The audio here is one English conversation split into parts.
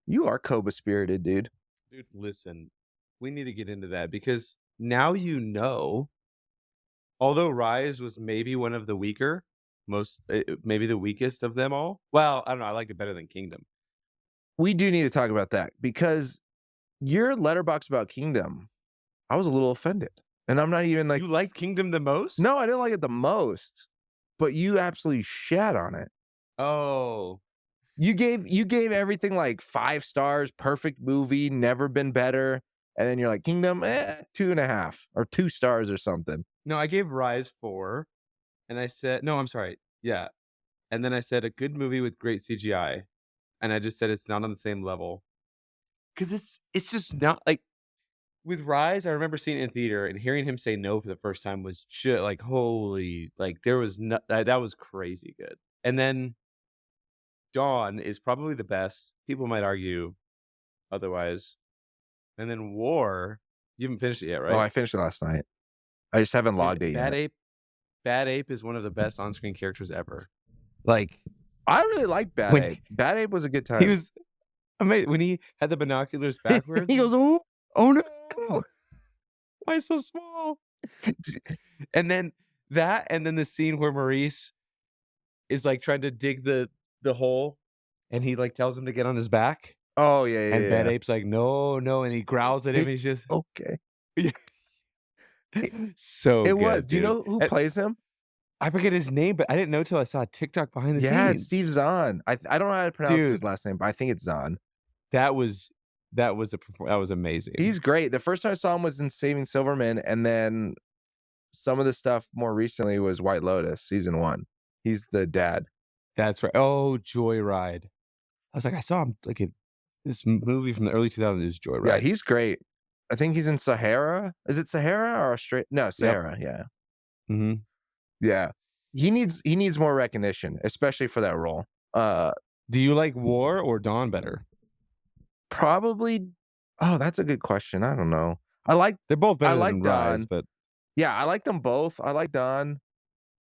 You are Koba spirited, dude. Dude, listen, we need to get into that because now although Rise was maybe one of the weaker, maybe the weakest of them all. Well, I don't know. I like it better than Kingdom. We do need to talk about that because your letterbox about Kingdom, I was a little offended. And I'm not even like, You liked Kingdom the most? no, I didn't like it the most, but you absolutely shat on it. Oh, You gave everything like 5 stars, perfect movie, never been better. And then you're like, Kingdom, 2.5 or 2 stars or something. no, I gave Rise 4, and I said no, I'm sorry. Yeah. And then I said a good movie with great CGI, and I just said it's not on the same level. 'Cause it's just not like with Rise, I remember seeing it in theater and hearing him say no for the first time was just like, holy, like there was no that was crazy good. And then Dawn is probably the best. People might argue otherwise. And then War, you haven't finished it yet, Oh, right? I finished it last night. I just haven't Dude, logged it yet. Bad Ape is one of the best on-screen characters ever. Like I really like Bad when Ape. Bad Ape was a good he time. was amazing when he had the binoculars backwards. He goes, "Oh no." Why so small? And then and then the scene where Maurice is like trying to dig the hole and he like tells him to get on his back. Oh, yeah, And Bad yeah, Ape's like, no, no, and he growls at him. yeah. And he's just Okay. yeah. It So it was. good, Do you dude. know who And plays him? I forget his name, but I didn't know till I saw a TikTok behind the Yeah, it's scenes. Steve Zahn. I don't know how to pronounce his Dude, last name, but I think it's Zahn. that was that was amazing. He's great. The first time I saw him was in Saving Silverman, and then some of the stuff more recently was White Lotus season 1. He's the dad. That's right. Oh, Joyride. I was like, I saw him like in this movie from the early 2000s is Yeah, Joyride. he's great. I think he's in Sahara. Is it Sahara or Australia? No, Yep. Sahara, yeah. Mhm. Yeah. He needs more recognition, especially for that role. Do you like War or Dawn better? Probably oh, that's a good question. I don't know. I like They're both I better like than Rise, Don. but Yeah, I like them both. I like Don.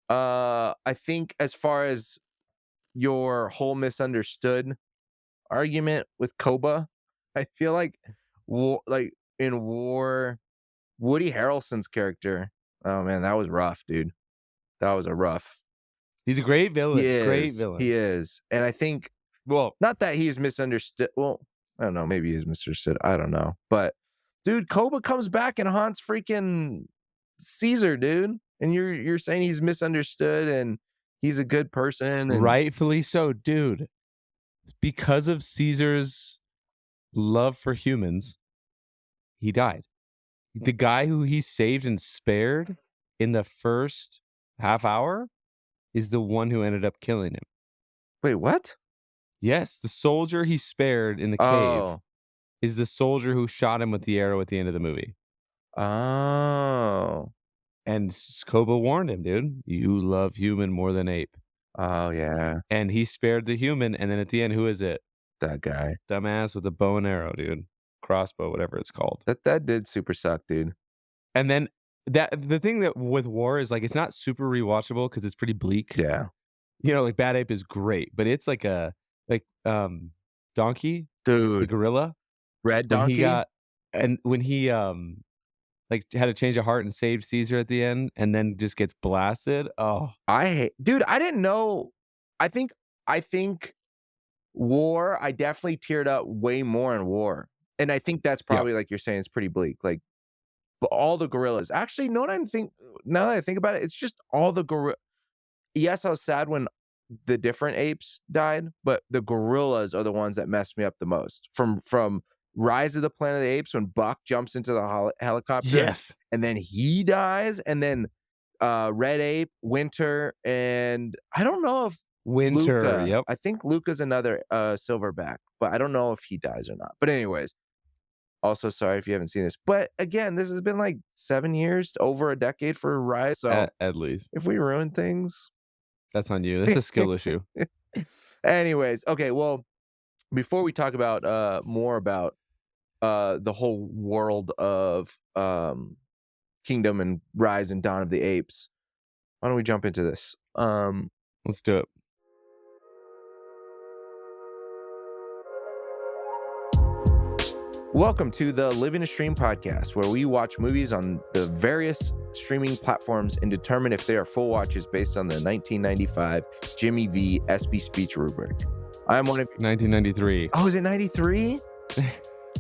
I think as far as your whole misunderstood argument with Koba, I feel like like in War, Woody Harrelson's character, oh man, that was rough, dude. That was a rough. he's a great He villain. Great is. He villain. is. And I think Well, not that he is misunderstood. Well, I don't know. Maybe he is misunderstood. I don't know. But dude, Koba comes back and haunts freaking Caesar, dude. And you're saying he's misunderstood and he's a good person and rightfully so, dude. Because of Caesar's love for humans, he died. The guy who he saved and spared in the first half hour is the one who ended up killing him. wait, what? Yes, the soldier he spared in the cave Oh. is the soldier who shot him with the arrow at the end of the movie. Oh. And Koba warned him, dude, you love human more than ape. Oh yeah. And he spared the human. And then at the end, who is it? That guy. Dumbass with a bow and arrow, dude. Crossbow, whatever it's called. That did super suck, dude. And then the thing that with War is like it's not super rewatchable because it's pretty bleak. Yeah. You know, like Bad Ape is great, but it's like Donkey, the Dude. gorilla, Red when he Donkey? got when he like had to change a heart and saved Caesar at the end and then just gets blasted. Oh, Dude, I didn't know. I think War, I definitely teared up way more in War. And I think that's yeah. probably like you're saying, it's pretty bleak. Like but all the gorillas. Actually, no, now that I think about it, it's just all the gorilla. Yes, I was sad when the different apes died, but the gorillas are the ones that messed me up the most. From Rise of the Planet of the Apes when Buck jumps into the helicopter Yes. and then he dies, and then Red Ape, Winter, and I don't know if Winter. Luca. Yep. I think Luca's another silverback, but I don't know if he dies or not. But anyways, also sorry if you haven't seen this. But again, this has been like 7 years, over a decade for Rise. So At least if we ruin things, that's on you. That's a skill issue. anyways, okay. Well, before we talk about more about the whole world of Kingdom and Rise and Dawn of the Apes, why don't we jump into this? Let's do it. Welcome to the Living a Stream podcast, where we watch movies on the various streaming platforms and determine if they are full watches based on the 1995 Jimmy V ESPY Speech rubric. I'm one of 1993. Oh, is it 93?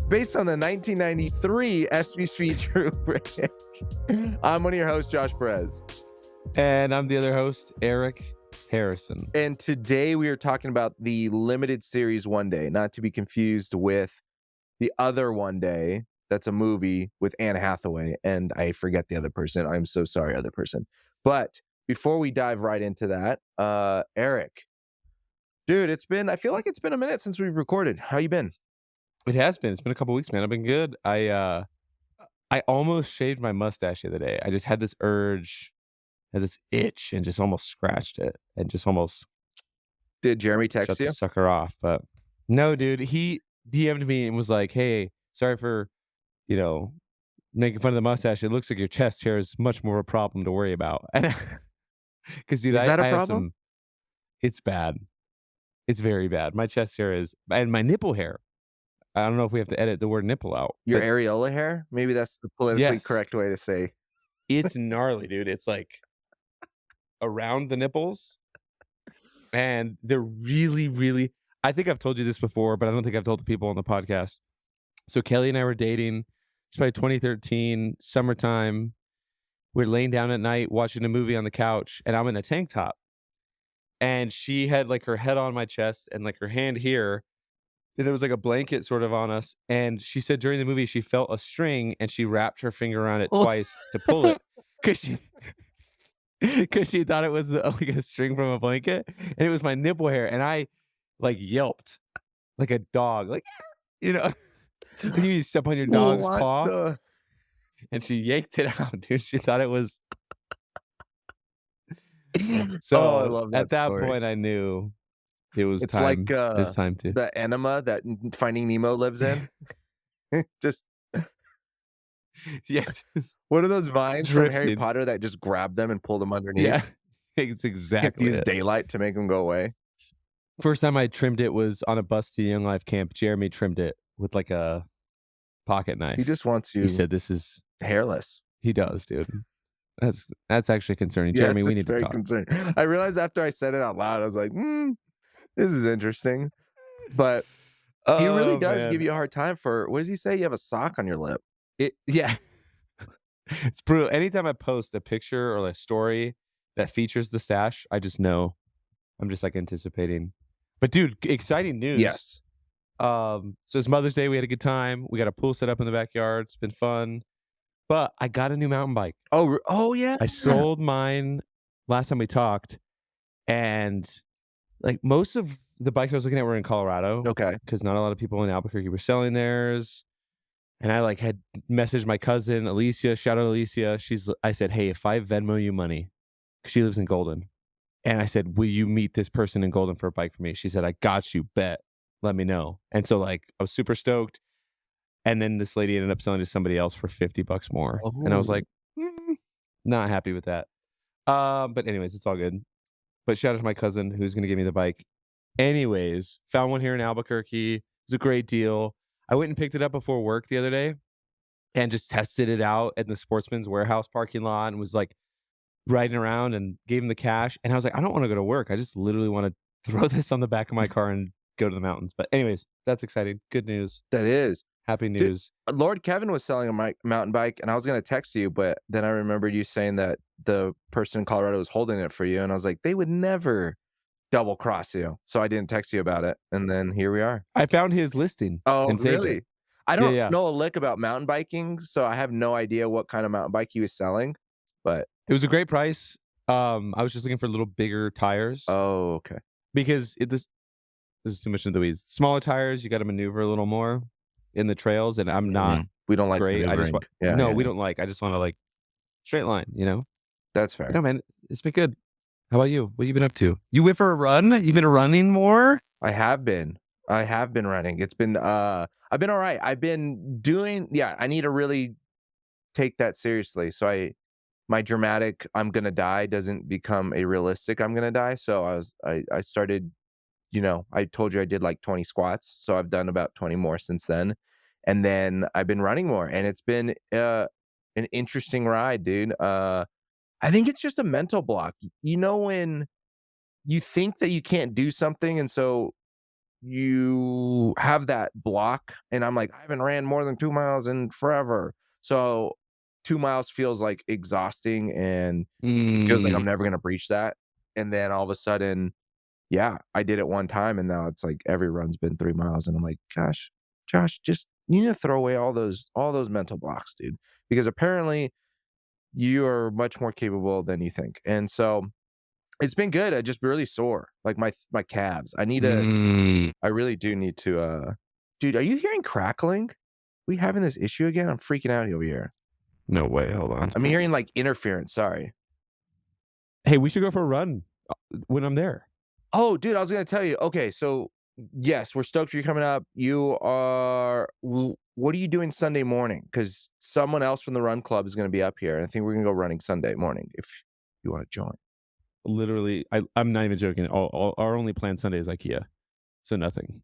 Based on the 1993 ESPY Speech rubric. I'm one of your hosts, Josh Perez. And I'm the other host, Eric Harrison. And today we are talking about the limited series One Day, not to be confused with the other One Day. That's a movie with Anne Hathaway, and I forget the other person. I'm so sorry, other person. But before we dive right into that, Eric, dude, I feel like it's been a minute since we've recorded. How you been? It has been. It's been a couple weeks, man. I've been good. I almost shaved my mustache the other day. I just had this urge, had this itch, and just almost scratched it, and just almost Did Jeremy shut text the you? sucker off. But no, dude, he DM'd me and was like, "Hey, sorry for, making fun of the mustache. It looks like your chest hair is much more a problem to worry about." And because, dude, Is that a I have problem? it's bad. It's very bad. My chest hair is, and my nipple hair. I don't know if we have to edit the word nipple out. Your But areola hair? Maybe that's the politically yes, correct way to say. it's gnarly, dude. It's like around the nipples, and they're really, really. I think I've told you this before, but I don't think I've told the people on the podcast. So Kelly and I were dating. It's probably 2013, summertime. We're laying down at night watching a movie on the couch, and I'm in a tank top. And she had like her head on my chest and like her hand here. And there was like a blanket sort of on us. And she said during the movie she felt a string and she wrapped her finger around it twice to pull it because she thought it was like a string from a blanket, and it was my nipple hair. And I like yelped like a dog, like you step on your dog's What paw, the- and she yanked it out, dude. She thought it was. Oh, So I love that at that story. point, I knew it was It's time. like It was time to. the enema that Finding Nemo lives in. Just Yeah, just what are those vines from Harry drifting. Potter that just grab them and pull them underneath? Yeah, it's You have to exactly use it. daylight to make them go away. First time I trimmed it was on a bus to Young Life camp. Jeremy trimmed it with like a pocket knife. He just wants you He said, "This is." hairless. He does, dude. That's actually concerning. Yes, Jeremy, we it's need to very talk. concerning. I realized after I said it out loud, I was like, this is interesting. But he really does give you a hard time for, what does he say? You have a sock on your lip. Yeah. It's brutal. Anytime I post a picture or a story that features the stash, I just know. I'm just like anticipating. But dude, exciting news. Yes. So it's Mother's Day. We had a good time. We got a pool set up in the backyard. It's been fun. But I got a new mountain bike. Oh yeah. I sold mine last time we talked, and like most of the bikes I was looking at were in Colorado. Okay. Because not a lot of people in Albuquerque were selling theirs. And I like had messaged my cousin Alicia. Shout out Alicia. I said, "Hey, if I Venmo you money," because she lives in Golden, and I said, "Will you meet this person in Golden for a bike for me?" She said, "I got you. Bet. Let me know." And so like I was super stoked. And then this lady ended up selling to somebody else for $50 more. And I was like, not happy with that. But anyways, it's all good. But shout out to my cousin who's going to give me the bike. Anyways, found one here in Albuquerque. It was a great deal. I went and picked it up before work the other day and just tested it out at the Sportsman's Warehouse parking lot and was like riding around and gave him the cash. And I was like, I don't want to go to work. I just literally want to throw this on the back of my car and go to the mountains. But anyways, that's exciting. Good news. That is. Happy news. Lord Kevin was selling a mountain bike, and I was going to text you, but then I remembered you saying that the person in Colorado was holding it for you, and I was like, they would never double cross you. So I didn't text you about it, and then here we are. I found his listing. Oh, and saved really? it. I don't Yeah. know a lick about mountain biking, so I have no idea what kind of mountain bike he was selling, but It was a great price. I was just looking for little bigger tires. oh, okay. Because this is too much into the weeds. Smaller tires, you got to maneuver a little more in the trails, and I'm not We don't like great. I just maneuvering. we don't like. I just want to like straight line, That's fair. No, man, it's been good. How about you? What you been up to? You went for a run? You've been running more? I have been running. It's been I've been all right. I've been doing I need to really take that seriously. So my dramatic I'm gonna die doesn't become a realistic I'm gonna die. So I started, I told you I did like 20 squats. So I've done about 20 more since then. and then I've been running more, and it's been an interesting ride, dude. I think it's just a mental block. You know, when you think that you can't do something, and so you have that block, and I'm like, I haven't ran more than 2 miles in forever. So 2 miles feels like exhausting, and it feels like Mm, I'm never gonna breach that. And then all of a sudden, yeah, I did it one time, and now it's like every run's been 3 miles, and I'm like, gosh, Josh, just you need to throw away all those mental blocks, dude, because apparently you are much more capable than you think. And so it's been good. I just really sore, like my calves. mm. I really do need to. Dude, are you hearing crackling? We having this issue again? I'm freaking out over here. No way. Hold on. I'm hearing like interference. Sorry. Hey, we should go for a run when I'm there. Oh, dude, I was gonna tell you. Okay, so yes, we're stoked for you coming up. What are you doing Sunday morning? Because someone else from the run club is gonna be up here. I think we're gonna go running Sunday morning if you want to join. Literally, I'm not even joking. Our only planned Sunday is IKEA, so nothing.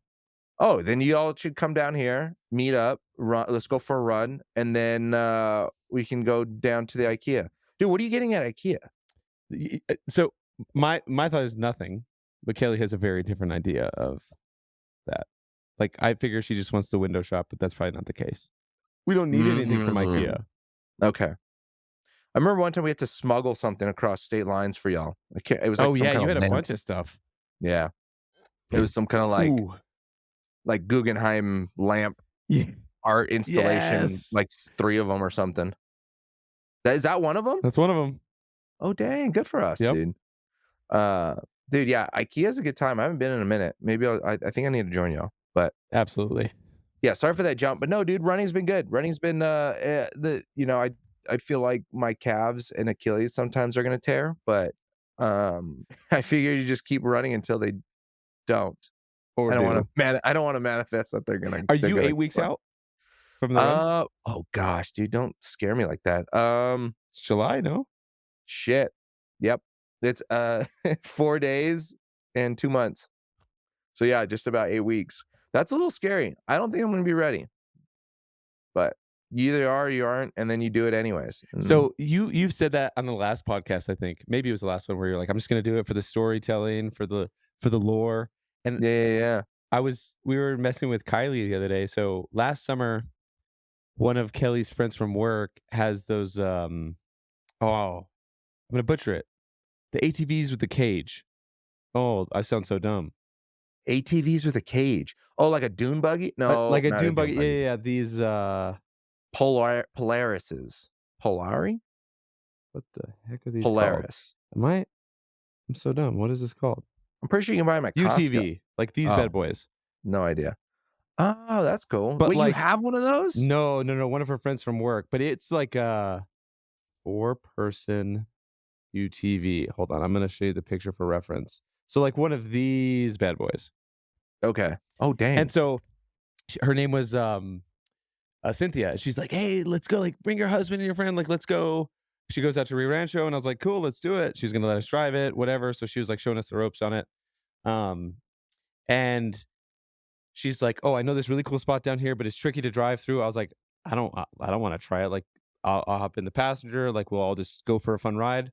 Oh, then you all should come down here, meet up, run. Let's go for a run, and then we can go down to the IKEA. Dude, what are you getting at IKEA? So my thought is nothing, but Kelly has a very different idea of that. Like, I figure she just wants the window shop, but that's probably not the case. We don't need anything from IKEA. Okay. I remember one time we had to smuggle something across state lines for y'all. It was like Oh some yeah, kind you of had a lamp. bunch of stuff. Yeah, it was some kind of Ooh, like Guggenheim lamp yeah, art installation, yes, like 3 of them or something. Is that one of them? that's one of them. Oh dang, good for us, Yep, dude. Uh, dude, yeah, IKEA's a good time. I haven't been in a minute. Maybe I think I need to join y'all. But absolutely. yeah, sorry for that jump. But no, dude, running's been good. Running's been I feel like my calves and Achilles sometimes are gonna tear, but I figure you just keep running until they don't. Or do. I don't want to manifest that they're gonna Are they're you gonna 8 weeks run. out from the run? Oh gosh, dude, don't scare me like that. It's July, no? Shit. Yep. It's 4 days and 2 months. So yeah, just about 8 weeks. That's a little scary. I don't think I'm gonna be ready. But you either are or you aren't, and then you do it anyways. So you've said that on the last podcast, I think. Maybe it was the last one where you're like, I'm just gonna do it for the storytelling, for the lore. And Yeah. we were messing with Kylie the other day. So last summer, one of Kelly's friends from work has those I'm gonna butcher it. The ATVs with the cage. Oh, I sound so dumb. ATVs with a cage. Oh, like a dune buggy? No, Like a not a dune dune buggy. buggy. Yeah. These Polarises. Polari? what the heck are these called? Polaris. I'm so dumb. What is this called? I'm pretty sure you can buy them at Costco. UTV. Like these Oh, bad boys. no idea. Oh, that's cool. But Wait, you like have one of those? no, one of her friends from work, but it's like a 4-person UTV. Hold on, I'm gonna show you the picture for reference. So like one of these bad boys. Okay. Oh, And dang. so her name was Cynthia. And she's like, "Hey, let's go. Like, bring your husband and your friend. Like, let's go." She goes out to Rio Rancho, and I was like, "Cool, let's do it." She's gonna let us drive it, whatever. So she was like showing us the ropes on it. Um, and she's like, "Oh, I know this really cool spot down here, but it's tricky to drive through." I was like, I don't want to try it. Like, I'll hop in the passenger. Like, we'll all just go for a fun ride."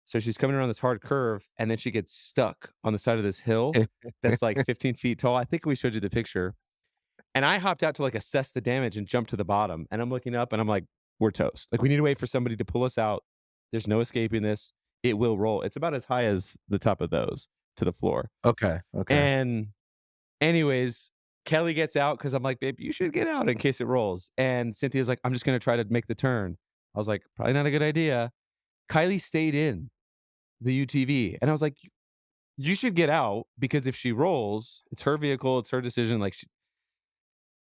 So she's coming around this hard curve, and then she gets stuck on the side of this hill that's like 15 feet tall. I think we showed you the picture. And I hopped out to like assess the damage and jump to the bottom. And I'm looking up and I'm like, we're toast. Like, we need to wait for somebody to pull us out. There's no escaping this. It will roll. It's about as high as the top of those to the floor. Okay. And anyways, Kelly gets out because I'm like, babe, you should get out in case it rolls. And Cynthia's like, I'm just going to try to make the turn. I was like, probably not a good idea. Kylie stayed in the UTV. And I was like, you should get out because if she rolls, it's her vehicle, it's her decision. Like,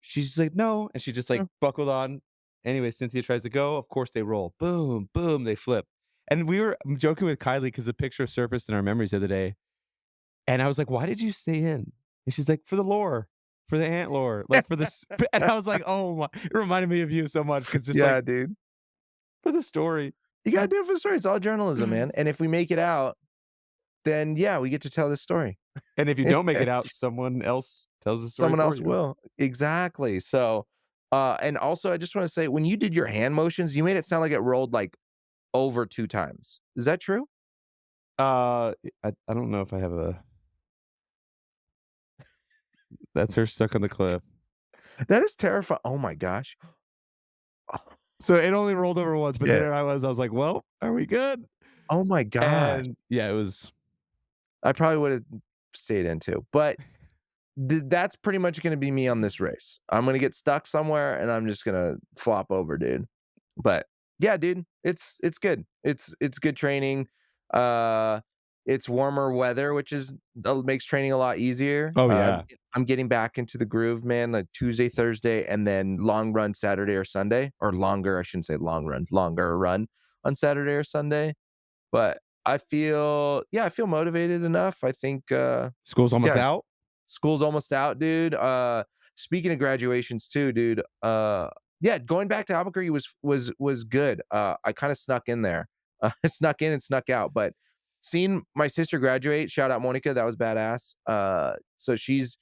she's just like, no. And she just like Mm. buckled on. Anyway, Cynthia tries to go. Of course, they roll. Boom, boom, they flip. And I'm joking with Kylie because the picture surfaced in our memories the other day. And I was like, why did you stay in? And she's like, for the lore, for the ant lore, like for this. And I was like, oh my, it reminded me of you so much because just Yeah, like dude. for the story. You gotta do it for the story. It's all journalism, man. And if we make it out, then yeah, we get to tell this story. And if you don't make it out, someone else tells the story Someone for else you. will. Exactly. So And also, I just want to say, when you did your hand motions, you made it sound like it rolled like over 2 times. Is that true? I don't know if I have a that's her stuck on the cliff. That is terrifying. Oh my gosh. So it only rolled over once, but Yeah. there I was like, "Well, are we good?" Oh my gosh. And yeah, it was I probably would have stayed in too. But that's pretty much gonna be me on this race. I'm gonna get stuck somewhere and I'm just gonna flop over, dude. But yeah, dude, it's good. It's good training. Uh, it's warmer weather, which is makes training a lot easier. oh, yeah. I'm getting back into the groove, man. Like Tuesday, Thursday, and then long run Saturday or Sunday, or longer. I shouldn't say long run, longer run on Saturday or Sunday. But I feel motivated enough. I think, School's almost yeah, out? school's almost out, dude. Speaking of graduations too, dude. Yeah, going back to Albuquerque was good. I kind of snuck in there. Snuck in and snuck out, but seeing my sister graduate, shout out Monica, that was badass. So she's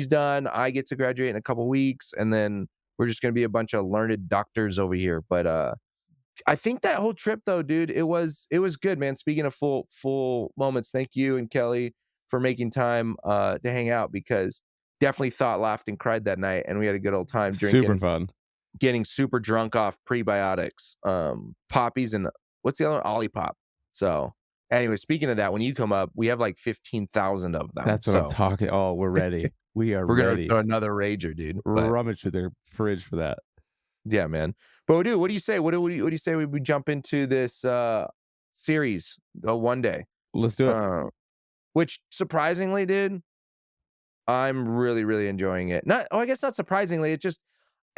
done. I get to graduate in a couple weeks, and then we're just gonna be a bunch of learned doctors over here. But I think that whole trip though, dude, it was good, man. Speaking of full moments, thank you and Kelly for making time to hang out, because definitely thought, laughed, and cried that night, and we had a good old time Super drinking, fun. getting super drunk off prebiotics, poppies, and what's the other one? Olipop. So anyway, speaking of that, when you come up, we have like 15,000 of them. That's what I'm So talking oh, we're ready. We are we're gonna ready. throw another rager, dude. But Rummage through their fridge for that. yeah, man. But dude, what do you say? What do you say we jump into this series one day? Let's do it. Which surprisingly, dude, I'm really, really enjoying it. I guess not surprisingly. It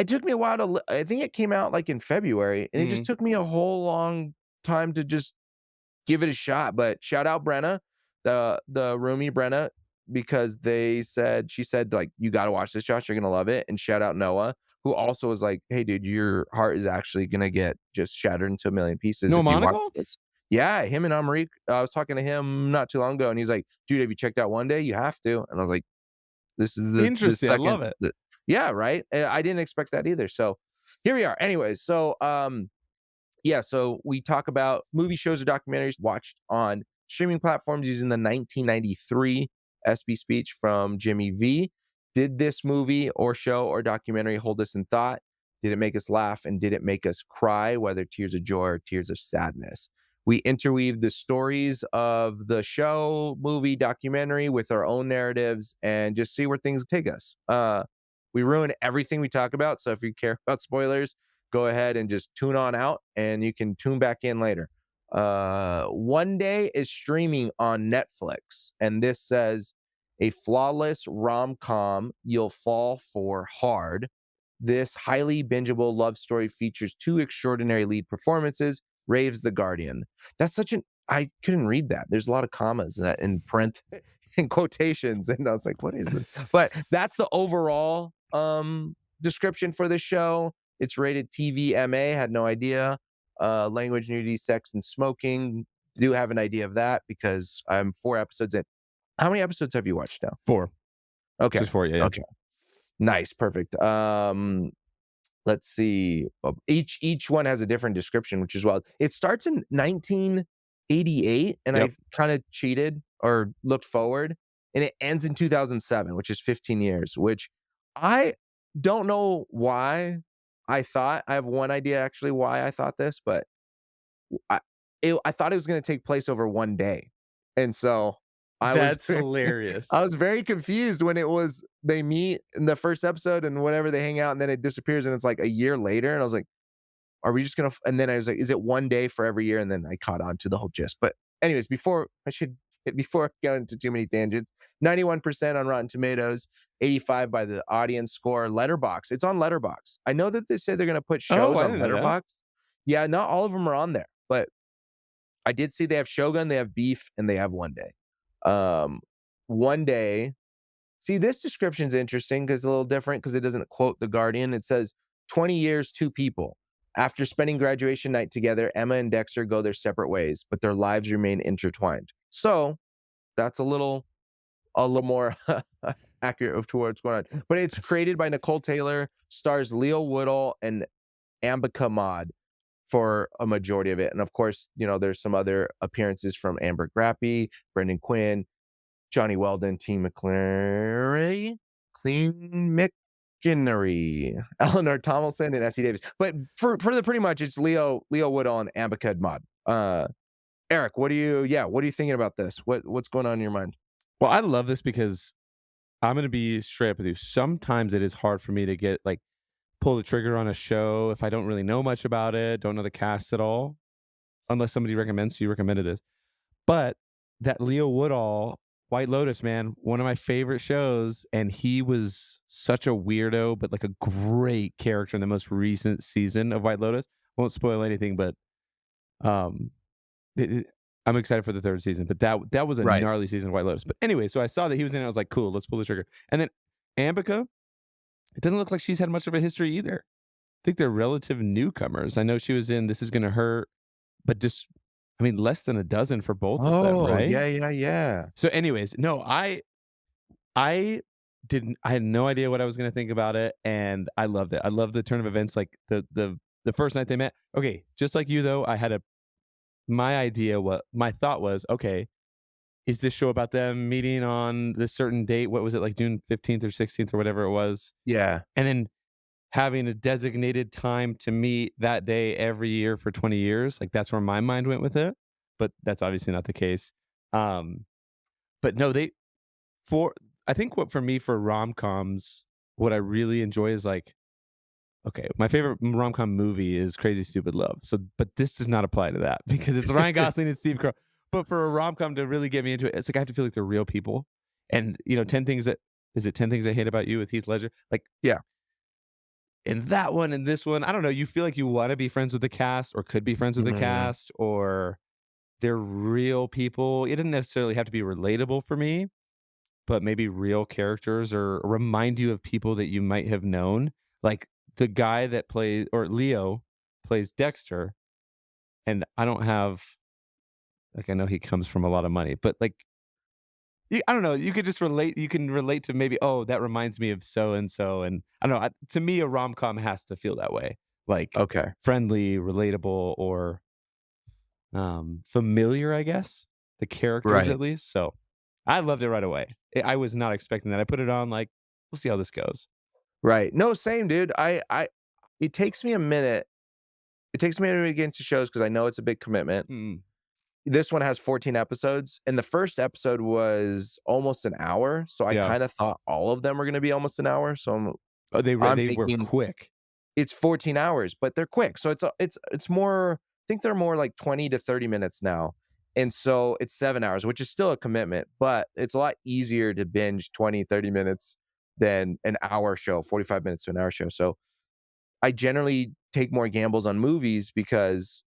took me a while to. I think it came out like in February, and it just Mhm. took me a whole long time to just give it a shot. But shout out Brenna, the roomie Brenna, because she said like, you got to watch this, Josh. You're gonna love it. And shout out Noah, who also was like, hey, dude, your heart is actually gonna get just shattered into a million pieces No if you watch monocle? this. Yeah, him and Amrik. I was talking to him not too long ago, and he's like, dude, have you checked out One Day? You have to. And I was like, this is the Interesting. I second. love it. Yeah, right. I didn't expect that either. So here we are. Anyways, so yeah, so we talk about movie, shows, or documentaries watched on streaming platforms using the 1993 ESPY speech from Jimmy V. Did this movie or show or documentary hold us in thought? Did it make us laugh, and did it make us cry, whether tears of joy or tears of sadness? We interweave the stories of the show, movie, documentary with our own narratives and just see where things take us. We ruin everything we talk about, so if you care about spoilers, go ahead and just tune on out, and you can tune back in later. One Day is streaming on Netflix, and this says, a flawless rom-com you'll fall for hard. This highly bingeable love story features two extraordinary lead performances, raves the Guardian. That's such an I couldn't read that. There's a lot of commas in print and quotations, and I was like, what is it? But that's the overall description for the show. It's rated TVMA. Had no idea. Language, nudity, sex, and smoking. Do have an idea of that because I'm 4 episodes in. How many episodes have you watched now? 4. Okay. Just 4, yeah. Okay. Nice. Perfect. Let's see. Each one has a different description, which is wild. It starts in 1988, and Yep. I've kind of cheated or looked forward, and it ends in 2007, which is 15 years, which I don't know why I thought. I have one idea actually why I thought this, but I I thought it was going to take place over one day. And so That's hilarious. I was very confused when it was they meet in the first episode and whatever, they hang out, and then it disappears, and it's like a year later, and I was like, are we just gonna and then I was like, is it one day for every year? And then I caught on to the whole gist. But anyways, before I go into too many tangents, 91% on Rotten Tomatoes, 85 by the audience score. Letterbox, it's on Letterbox. I know that they say they're gonna put shows I on didn't know that. Letterbox. Yeah, not all of them are on there, but I did see they have Shogun, they have Beef, and they have One Day. One Day. See, this description is interesting because it's a little different because it doesn't quote The Guardian. It says 20 years, 2 people. After spending graduation night together, Emma and Dexter go their separate ways, but their lives remain intertwined. So that's a little more accurate towards what's going on. But it's created by Nicole Taylor, stars Leo Woodall and Ambika Mod for a majority of it. And of course, there's some other appearances from Amber Grappy, Brendan Quinn, Johnny Weldon, Team McClary, Clean McGinnery, Eleanor Tomlinson, and Essie Davis. But for the pretty much, it's Leo Woodall and Ambika Mod. Eric, what are you thinking about this? What's going on in your mind? Well, I love this because I'm gonna be straight up with you. Sometimes it is hard for me to get pull the trigger on a show if I don't really know much about it, don't know the cast at all, unless somebody recommends. You recommended this, but that Leo Woodall, White Lotus, man, one of my favorite shows, and he was such a weirdo, but a great character in the most recent season of White Lotus. Won't spoil anything, but um, I'm excited for the third season. But that was a Right. gnarly season of White Lotus. But anyway, so I saw that he was in it. I was like, cool, let's pull the trigger. And then Ambika, it doesn't look like she's had much of a history either. I think they're relative newcomers. I know she was in This Is Gonna Hurt, but just, less than a dozen for both of them, Oh, right? yeah. So anyways, no, I had no idea what I was gonna think about it, and I loved it. I love the turn of events, the first night they met. Okay, just like you though, my thought was, okay, is this show about them meeting on this certain date? What was it, June 15th or 16th or whatever it was? Yeah. And then having a designated time to meet that day every year for 20 years, that's where my mind went with it. But that's obviously not the case. But no, I think what for me for rom-coms, what I really enjoy is okay, my favorite rom-com movie is Crazy Stupid Love. So, but this does not apply to that because it's Ryan Gosling and Steve Carell. But for a rom-com to really get me into it, it's I have to feel like they're real people. And 10 Things I Hate About You with Heath Ledger? Yeah. In that one and this one, I don't know, you feel like you want to be friends with the cast or could be friends with the cast, or they're real people. It didn't necessarily have to be relatable for me, but maybe real characters or remind you of people that you might have known. Like the guy that plays, or Leo plays Dexter, and I don't have, I know he comes from a lot of money, but I don't know, you could just relate, you can relate to maybe, oh, that reminds me of so and so. And I don't know, to me, a rom com has to feel that way, Okay. friendly, relatable, or familiar, I guess, the characters Right. at least. So I loved it right away. I was not expecting that. I put it on we'll see how this goes. Right. No, same, dude. It takes me a minute. It takes me a minute to get into shows because I know it's a big commitment. Mm. This one has 14 episodes, and the first episode was almost an hour. So I Yeah. kind of thought all of them were going to be almost an hour. So Oh, they I'm were thinking quick. it's 14 hours, but they're quick. So it's more. I think they're more like 20 to 30 minutes now. And so it's 7 hours, which is still a commitment, but it's a lot easier to binge 20, 30 minutes than an hour show, 45 minutes to an hour show. So I generally take more gambles on movies because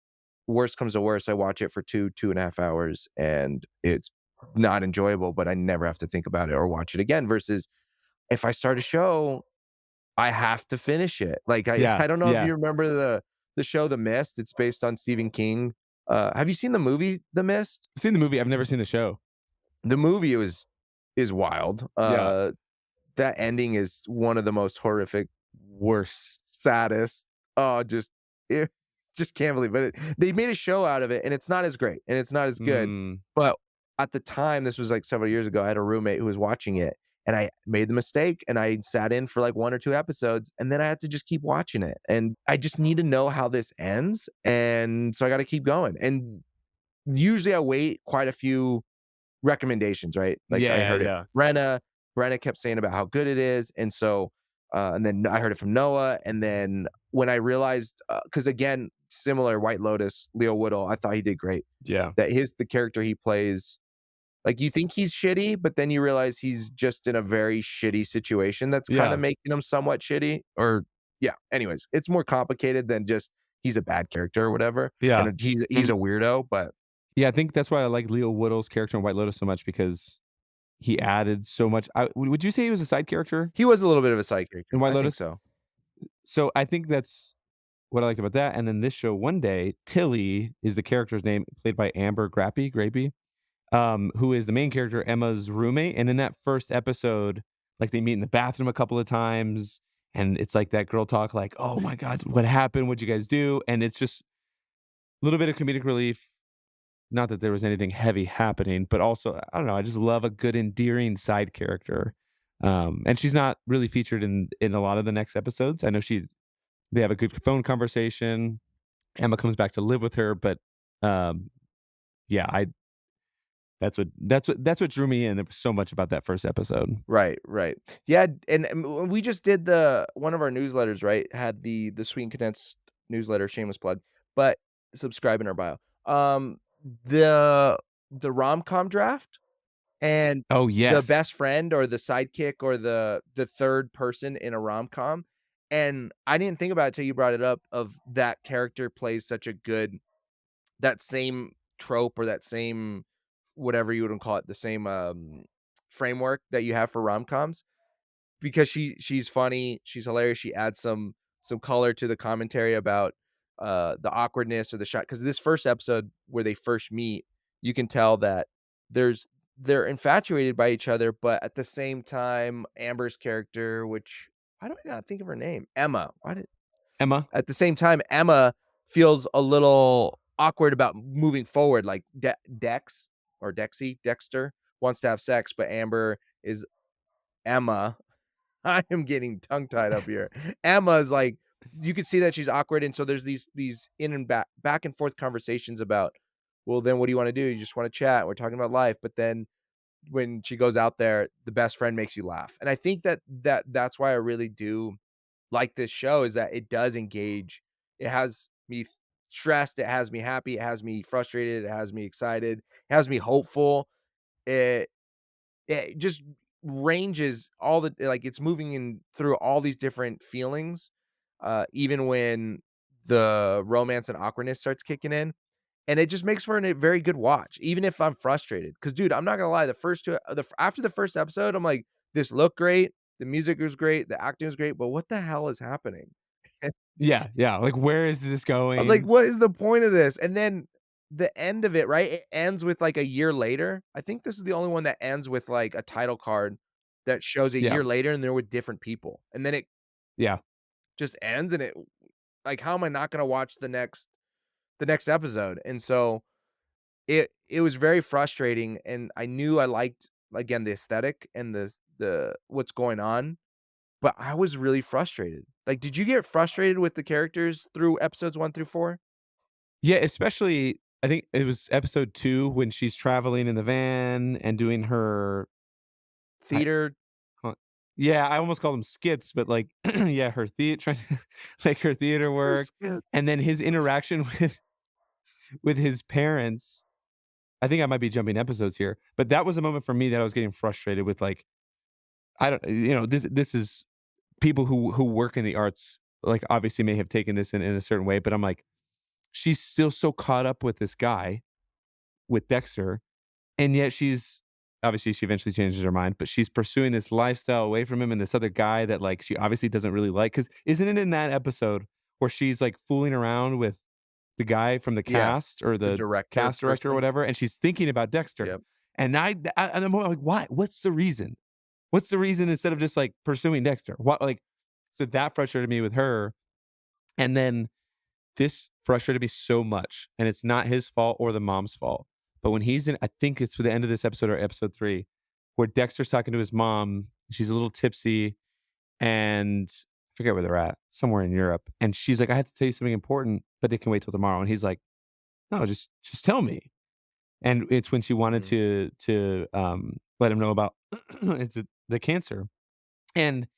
worst comes to worst, I watch it for 2.5 hours and it's not enjoyable, but I never have to think about it or watch it again. Versus if I start a show, I have to finish it. Yeah, I don't know if yeah. you remember the show The Mist. It's based on Stephen King. Have you seen the movie The Mist? I've seen the movie. I've never seen the show. The movie is wild. Yeah. That ending is one of the most horrific, Worst. saddest. Oh, just can't believe it. They made a show out of it, and it's not as great, and it's not as good. Mm. But at the time, this was several years ago. I had a roommate who was watching it, and I made the mistake, and I sat in for 1 or 2 episodes, and then I had to just keep watching it, and I just need to know how this ends, and so I got to keep going. And usually, I wait quite a few recommendations, right? I heard it. Yeah. Brenna kept saying about how good it is, and so and then I heard it from Noah, and then when I realized, because again, similar White Lotus, Leo Woodall, I thought he did great. Yeah. That the character he plays, you think he's shitty, but then you realize he's just in a very shitty situation that's kind Yeah. of making him somewhat shitty. Or yeah, anyways, it's more complicated than just he's a bad character or whatever. Yeah. And he's a weirdo, but Yeah, I think that's why I like Leo Woodall's character in White Lotus so much, because he added so much. Would you say he was a side character he was a little bit of a side character in White I think Lotus? so. So I think that's what I liked about that. And then this show, One Day, Tilly is the character's name, played by Amber Grappy, who is the main character, Emma's roommate. And in that first episode, Like, they meet in the bathroom a couple of times, and it's like that girl talk like, "Oh my god, what happened? What'd you guys do?" And it's just a little bit of comedic relief. Not that there was anything heavy happening, but also, I don't know, I just love a good endearing side character. And she's not really featured in a lot of the next episodes. I know they have a good phone conversation. Emma comes back to live with her, but um, yeah, I that's what drew me in. There was so much about that first episode. Right, right. Yeah, and we just did one of our newsletters, right, had the Sweet and Condensed newsletter, shameless plug, but subscribe in our bio. The rom-com draft and Oh, the yes. best friend or the sidekick or the third person in a rom-com, and I didn't think about it till you brought it up of that character plays such a good that same trope or that same whatever you would call it, the same, framework that you have for rom-coms because she's funny, she's hilarious, she adds some color to the commentary about, the awkwardness or the shot. Because this first episode where they first meet, you can tell that there's they're infatuated by each other, but at the same time, Amber's character, which why do I not think of her name? Emma. Why did Emma. at the same time, Emma feels a little awkward about moving forward, like Dexter wants to have sex, but Amber is Emma. I am getting tongue tied up here. Emma's like, you could see that she's awkward, and so there's these in and back and forth conversations about, well, then what do you want to do? You just want to chat. We're talking about life, but then when she goes out there, the best friend makes you laugh, and I think that's why I really do like this show is that it does engage. It has me stressed, it has me happy, it has me frustrated, it has me excited, it has me hopeful. It it just ranges all the like it's moving in through all these different feelings, even when the romance and awkwardness starts kicking in. And it just makes for a very good watch, even if I'm frustrated. Because, dude, I'm not gonna lie, the first two, after the first episode, I'm like, this looked great, the music was great, the acting was great, but what the hell is happening? Yeah, yeah, like, where is this I was like, going? "What is the point of this?" And then the end of it, right? It ends with, like, a year later. I think this is the only one that ends with, like, a title card that shows a Yeah, year later and they're with different people. And then it yeah. just ends and it like, how am I not gonna watch the next episode? And so it was very frustrating, and I knew I liked, again, the aesthetic and the what's going on, but I was really frustrated. Like, did you get frustrated with the characters through episodes 1 through 4? Yeah, especially I think it was episode 2 when she's traveling in the van and doing her I Theater huh yeah, I almost called them skits, but, like, yeah, her trying to like, her theater work, and then his interaction with his parents. I think I might be jumping episodes here, but that was a moment for me that I was getting frustrated with, like, I don't this is people who work in the arts, like, obviously may have taken this in a certain way, but I'm like, she's still so caught up with this guy, with Dexter, and yet she's obviously she eventually changes her mind, but she's pursuing this lifestyle away from him and this other guy that, like, she obviously doesn't really like. Because 'cause isn't it in that episode where she's, like, fooling around with the guy from the Yeah, cast or the the director cast director or person. whatever, and she's thinking about Dexter, Yep. and and I'm like, "Why? What's the reason? What's the reason instead of just, like, pursuing Dexter?" What like, so that frustrated me with her, and then this frustrated me so much, and it's not his fault or the mom's fault. But when he's in, I think it's for the end of this episode or episode 3, where Dexter's talking to his mom. She's a little tipsy, and I forget where they're at, somewhere in Europe. And she's like, "I have to tell you something important, but it can wait till tomorrow." And he's like, "No, just tell me." And it's when she wanted Mhm. to let him know about the cancer, and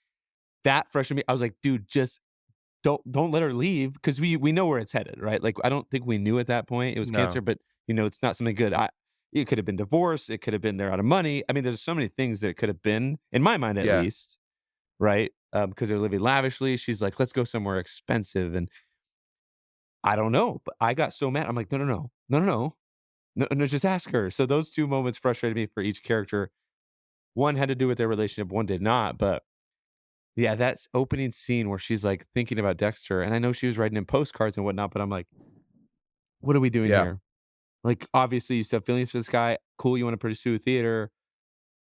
that frustrated me. I was like, "Dude, just don't let her leave because we know where it's headed, right? Like, I don't think we knew at that point it was cancer, No. but, it's not something good. It could have been divorce, it could have been they're out of money. I mean, there's so many things that it could have been, in my mind at Yeah. least, right? Because they're living lavishly. She's like, "Let's go somewhere expensive," and I don't know, but I got so mad. I'm like, "No, no, no. No, no, no. No, no, just ask her." So those 2 moments frustrated me for each character. One had to do with their relationship, one did not, but yeah, that's opening scene where she's, like, thinking about Dexter, and I know she was writing him postcards and whatnot, but I'm like, "What are we doing Yeah. here?" Like, obviously, you still have feelings for this guy. Cool, you wanna pursue theater.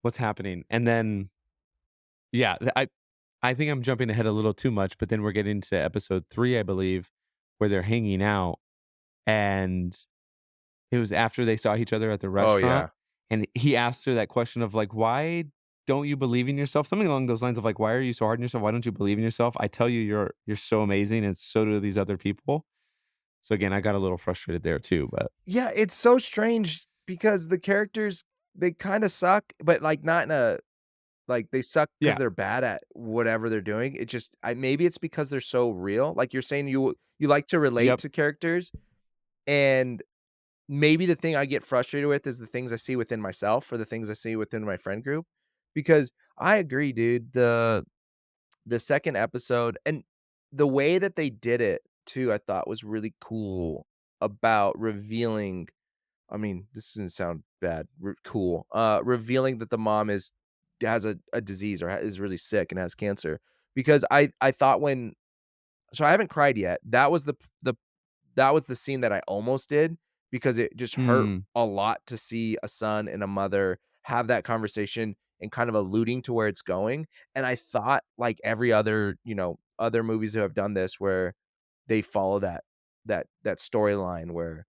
What's happening? And then Yeah, I think I'm jumping ahead a little too much, but then we're getting to episode 3, I believe, where they're hanging out, and it was after they saw each other at the Oh, restaurant, yeah. and he asked her that question of, like, "Why don't you believe in yourself?" Something along those lines of, like, "Why are you so hard on yourself? Why don't you believe in yourself? I tell you you're so amazing, and so do these other people." So, again, I got a little frustrated there too, but Yeah, it's so strange because the characters, they kinda suck, but, like, not in a like, they suck because 'cause yeah. they're bad at whatever they're doing. It just maybe it's because they're so real. Like you're saying, you like to relate Yep. to characters, and maybe the thing I get frustrated with is the things I see within myself or the things I see within my friend group, because I agree, dude, the 2nd episode and the way that they did it too, I thought was really cool about revealing. I mean, this doesn't sound bad, cool, revealing that the mom has a disease or is really sick and has cancer, because I thought when so I haven't cried yet. That was the scene that I almost did, because it just hurt Mm. a lot to see a son and a mother have that conversation and kind of alluding to where it's going, and I thought, like every other, other movies who have done this where they follow that storyline where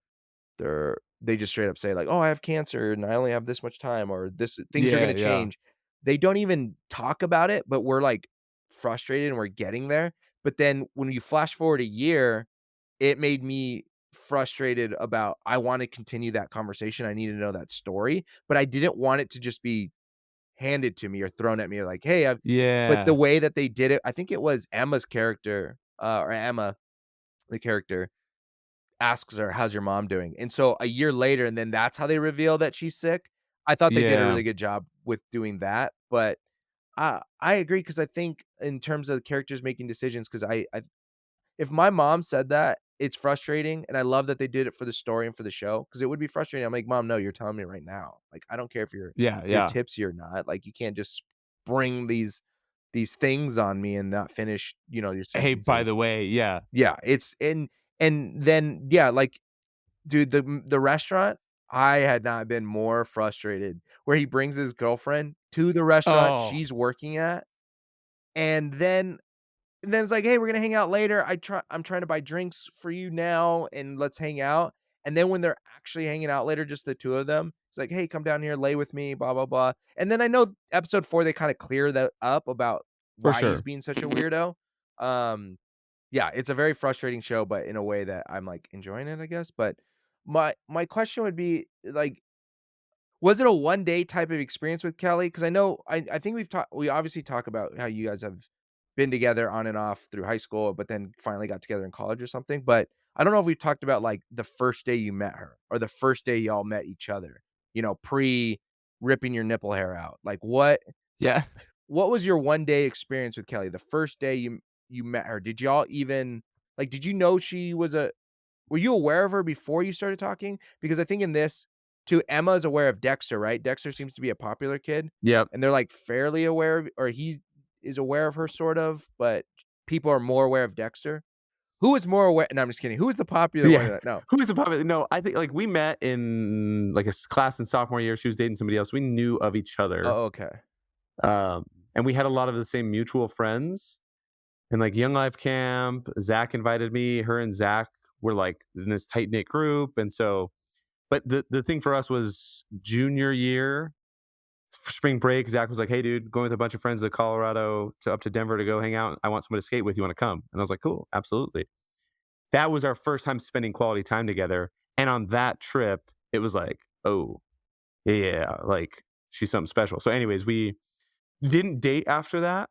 they just straight up say like, "Oh, I have cancer and I only have this much time," or "This things are Yeah, gonna yeah. change." They don't even talk about it, but we're, like, frustrated and we're getting there, but then when you flash forward a year, it made me frustrated about I wanna continue that conversation, I need to know that story, but I didn't want it to just be handed to me or thrown at me or like, "Hey, I've" but the Yeah. way that they did it, I think it was Emma's character, or Emma, the character, asks her, "How's your mom doing?" And so a year later, and then that's how they reveal that she's sick. I thought they did a Yeah. really good job with doing that, but I agree because I think in terms of the characters making decisions, because I if my mom said that, it's frustrating, and I love that they did it for the story and for the show, because it would be frustrating. I'm like, "Mom, no, you're telling me right now. Like, I don't care if Yeah, you're yeah. tipsy or not. Like, you can't just spring these things on me and not finish, your Hey, by the sentences." way, yeah. Yeah, it's and then yeah, like, dude, the restaurant, I had not been more frustrated, where he brings his girlfriend to the restaurant Oh, she's working at, and then it's like, "Hey, we're gonna hang out later. I'm trying to buy drinks for you now, and let's hang out." And then when they're actually hanging out later, just the 2 of them, it's like, "Hey, come down here, lay with me, blah, blah, blah." And then I know episode 4, they kinda clear that up about for why he's sure. being such a weirdo. Um, yeah, it's a very frustrating show, but in a way that I'm, like, enjoying it, I guess. But my question would be, like, was it a one-day type of experience with Kelly? Because I know I think we obviously talk about how you guys have been together on and off through high school, but then finally got together in college or something, but I don't know if we've talked about, like, the first day you met her or the first day y'all met each other, pre ripping your nipple hair out. Like, Yeah. what was your one-day experience with Kelly? The first day you met her, did y'all even like, did you know she was a were you aware of her before you started talking? Because I think in this too, Emma is aware of Dexter, right? Dexter seems to be a popular kid, Yep. and they're, like, fairly aware of or he is aware of her sort of, but people are more aware of Dexter. Who is more aware no, I'm just kidding. Who is the popular one Yeah. of that? No. Who's the problem? No, I think, like, we met in, like, class in sophomore year. She was dating somebody else. We knew of each other, Oh, okay. um, and we had a lot of the same mutual friends. And, like, Young Life Camp, Zach invited me. Her and Zach were, like, in this tight-knit group, and so but the thing for us was junior year, spring break, Zach was like, "Hey, dude, going with a bunch of friends to Colorado to up to Denver to go hang out. I want somebody to skate with. You wanna come?" And I was like, "Cool, absolutely." That was our first time spending quality time together, and on that trip, it was like, "Oh, yeah, like, she's something special." So anyways, we didn't date after that,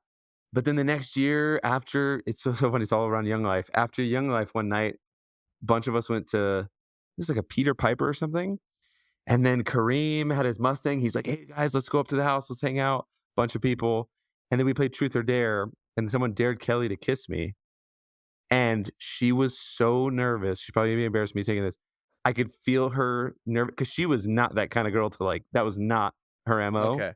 but then the next year after it's so funny, it's all around Young Life. After Young Life one night, a bunch of us went to this like a Peter Piper or something, and then Kareem had his Mustang. He's like, "Hey, guys, let's go up to the house. Let's hang out." Bunch of people, and then we played Truth or Dare, and someone dared Kelly to kiss me. And she was so nervous. She's probably gonna be embarrassed me taking this. I could feel her nervous because she was not that kind of girl to like. That was not her mo. Okay.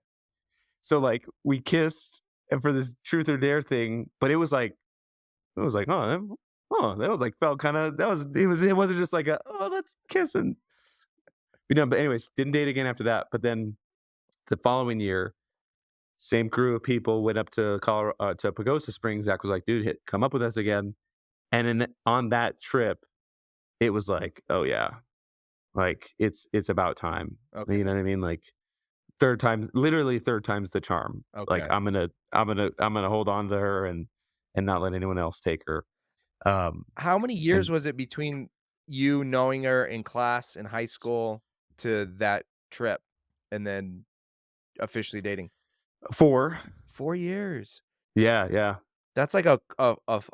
So like we kissed and for this truth or dare thing, but it was like that was like felt kind of it wasn't just like a let's kiss and be done. But anyways, didn't date again after that. But then the following year, Same crew of people went up to to Pagosa Springs. Zach was like, "Dude, come up with us again." And then on that trip, it was like, "Oh yeah, like it's about time." Okay. You know what I mean? Like third times, literally third time's the charm. Like Okay. I'm gonna hold on to her and not let anyone else take her. Um, How many years and was it between you knowing her in class in high school to that trip and then officially dating? 4, 4 years. yeah, yeah. That's like a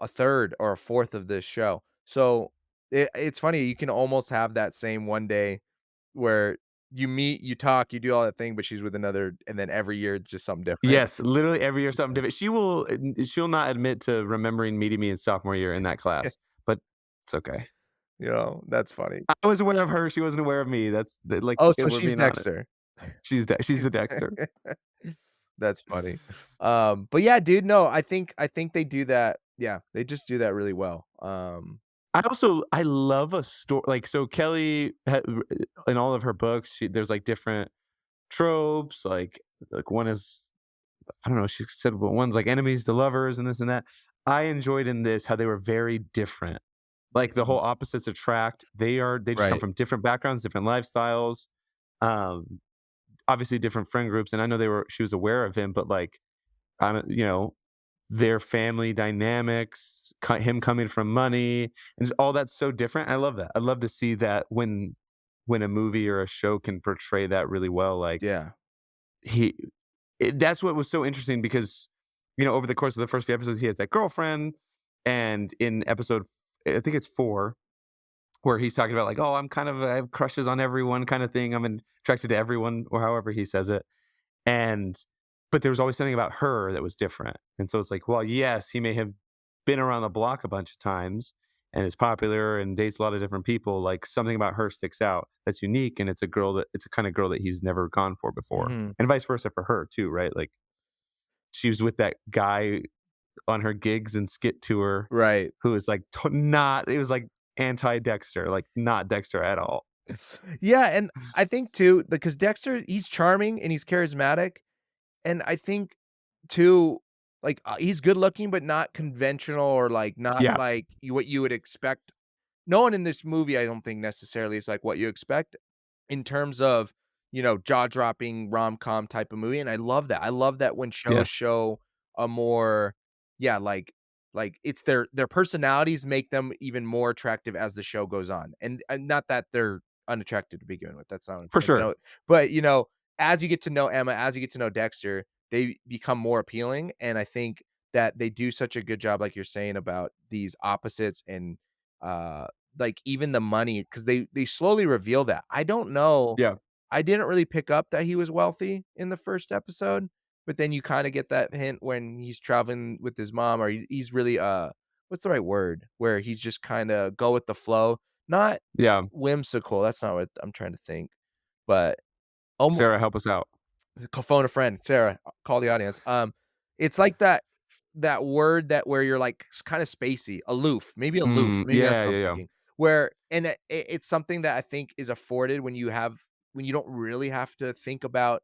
third or a fourth of this show. So, it's funny, you can almost have that same one day where you meet, you talk, you do all that thing, but she's with another and then every year it's just something different. Yes, literally every year something So different. She'll not admit to remembering meeting me in sophomore year in that class, but it's okay. that's funny. I was aware of her, she wasn't aware of me. Like, Oh, if so we're she's being honest. Dexter. She's the Dexter. That's funny. But yeah, dude, no, I think they do that yeah, they just do that really well. I love a story like, so Kelly in all of her books, there's, like, different tropes, like, one is I don't know, she said, well, one's like enemies to lovers and this and that. I enjoyed in this how they were very different. Like the Mhm. whole opposites attract. They just come Right. from different backgrounds, different lifestyles, um, obviously different friend groups. And I know she was aware of him, but like their family dynamics, him coming from money, and just all that's so different. I love that. I love to see that when a movie or a show can portray that really well. Like Yeah. he that's what was so interesting because, over the course of the first few episodes, he has that girlfriend, and in episode I think it's 4, where he's talking about like, "Oh, I have crushes on everyone kinda thing. I'm attracted to everyone," or however he says it, and but there was always something about her that was different, and so it's like, well, yes, he may have been around the block a bunch of times and is popular and dates a lot of different people, like, something about her sticks out that's unique, and it's a kinda girl that he's never gone for before, Mhm. and vice versa for her too, right? Like, she was with that guy on her gigs and skit tour Right. who was like not it was like anti-Dexter, like not Dexter at all. Yeah, and I think too, because Dexter, he's charming and he's charismatic, and I think too, like, he's good looking, but not conventional or, like, not Yeah, like what you would expect. No one in this movie, I don't think necessarily is like what you expect in terms of, jaw-dropping rom-com type of movie, and I love that. I love that when shows yes, show a more yeah, it's their personalities make them even more attractive as the show goes on, and not that they're unattractive to begin with, that's not what I'm for saying, sure. but, as you get to know Emma, as you get to know Dexter, they become more appealing, and I think that they do such a good job, like you're saying, about these opposites and, uh, like, even the money, because they slowly reveal that. I don't know Yeah, I didn't really pick up that he was wealthy in the first episode, but then you kinda get that hint when he's traveling with his mom, or he's really, what's the right word? Where he's just kinda go with the flow, not yeah. whimsical, that's not what I'm trying to think, but almo Sarah, help us out. phone a friend, Sarah, call the audience. It's like that word that where you're like kinda spacey, aloof, maybe that's Yeah, what I'm yeah, yeah. thinking. Where and it's something that I think is afforded when you don't really have to think about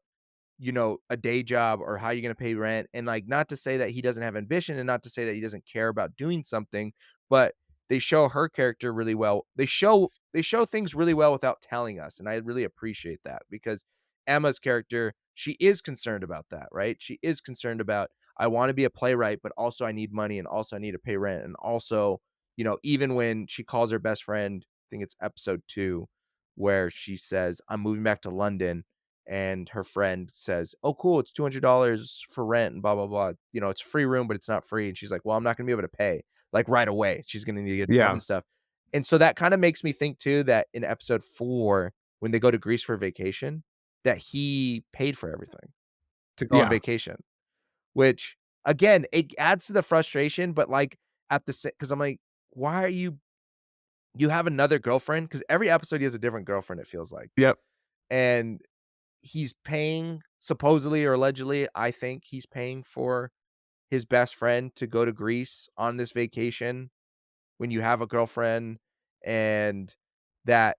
a day job or how you're gonna pay rent, and, like, not to say that he doesn't have ambition and not to say that he doesn't care about doing something, but they show her character really well. They show things really well without telling us, and I really appreciate that because Emma's character, she is concerned about that, right? She is concerned about, "I wanna be a playwright, but also I need money, and also I need to pay rent," and also, even when she calls her best friend, I think it's episode 2, where she says, "I'm moving back to London," and her friend says, "Oh, cool, it's $200 for rent and blah, blah, blah. It's a free room, but it's not free." And she's like, "Well, I'm not gonna be able to pay, like, right away. She's gonna need to get a job Yeah, and stuff." And so that kinda makes me think too that in episode 4, when they go to Greece for vacation, that he paid for everything to go on yeah, vacation, which, again, it adds to the frustration, but, like, at the because 'cause I'm like, "Why are you have another girlfriend?" Because every episode he has a different girlfriend, it feels like. yep, And he's paying supposedly or allegedly, I think he's paying for his best friend to go to Greece on this vacation when you have a girlfriend, and that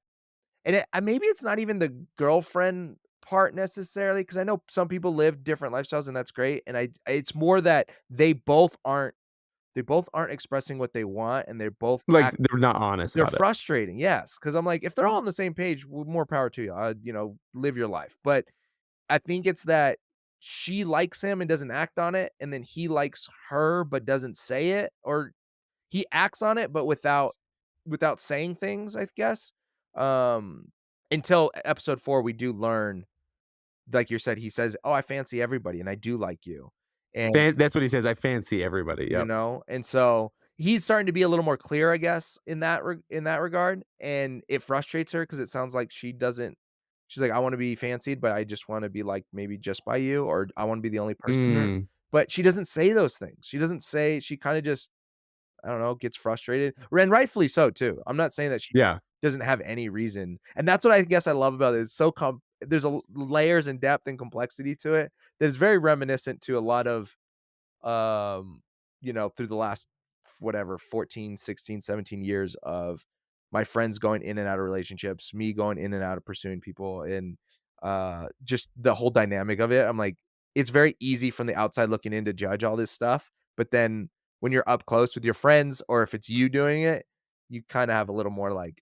and maybe it's not even the girlfriend part necessarily because I know some people live different lifestyles, and that's great, and it's more that they both aren't expressing what they want, and they're both Like, they're not honest they're about it. frustrating, yes, because 'cause I'm like, if they're all on the same page, more power to you, live your life, but I think it's that she likes him and doesn't act on it, and then he likes her but doesn't say it, or he acts on it, but without saying things, I guess, um, until episode 4, we do learn, like you said, he says, "Oh, I fancy everybody, and I do like you," and That's what he says, "I fancy everybody." Yep. and so he's starting to be a little more clear, I guess, in that regard, and it frustrates her because it sounds like she's like, "I wanna be fancied, but I just wanna be liked maybe just by you," or, "I wanna be the only person there," Mm. but she doesn't say those things. She kinda just, I don't know, gets frustrated, and rightfully so too. I'm not saying that she Yeah. doesn't have any reason, and that's what I guess I love about it. It's so there's layers and depth and complexity to it that is very reminiscent to a lot of um, through the last whatever 14, 16, 17 years of my friends going in and out of relationships, me going in and out of pursuing people, and just the whole dynamic of it. I'm like, it's very easy from the outside looking in to judge all this stuff, but then when you're up close with your friends, or if it's you doing it, you kind of have a little more like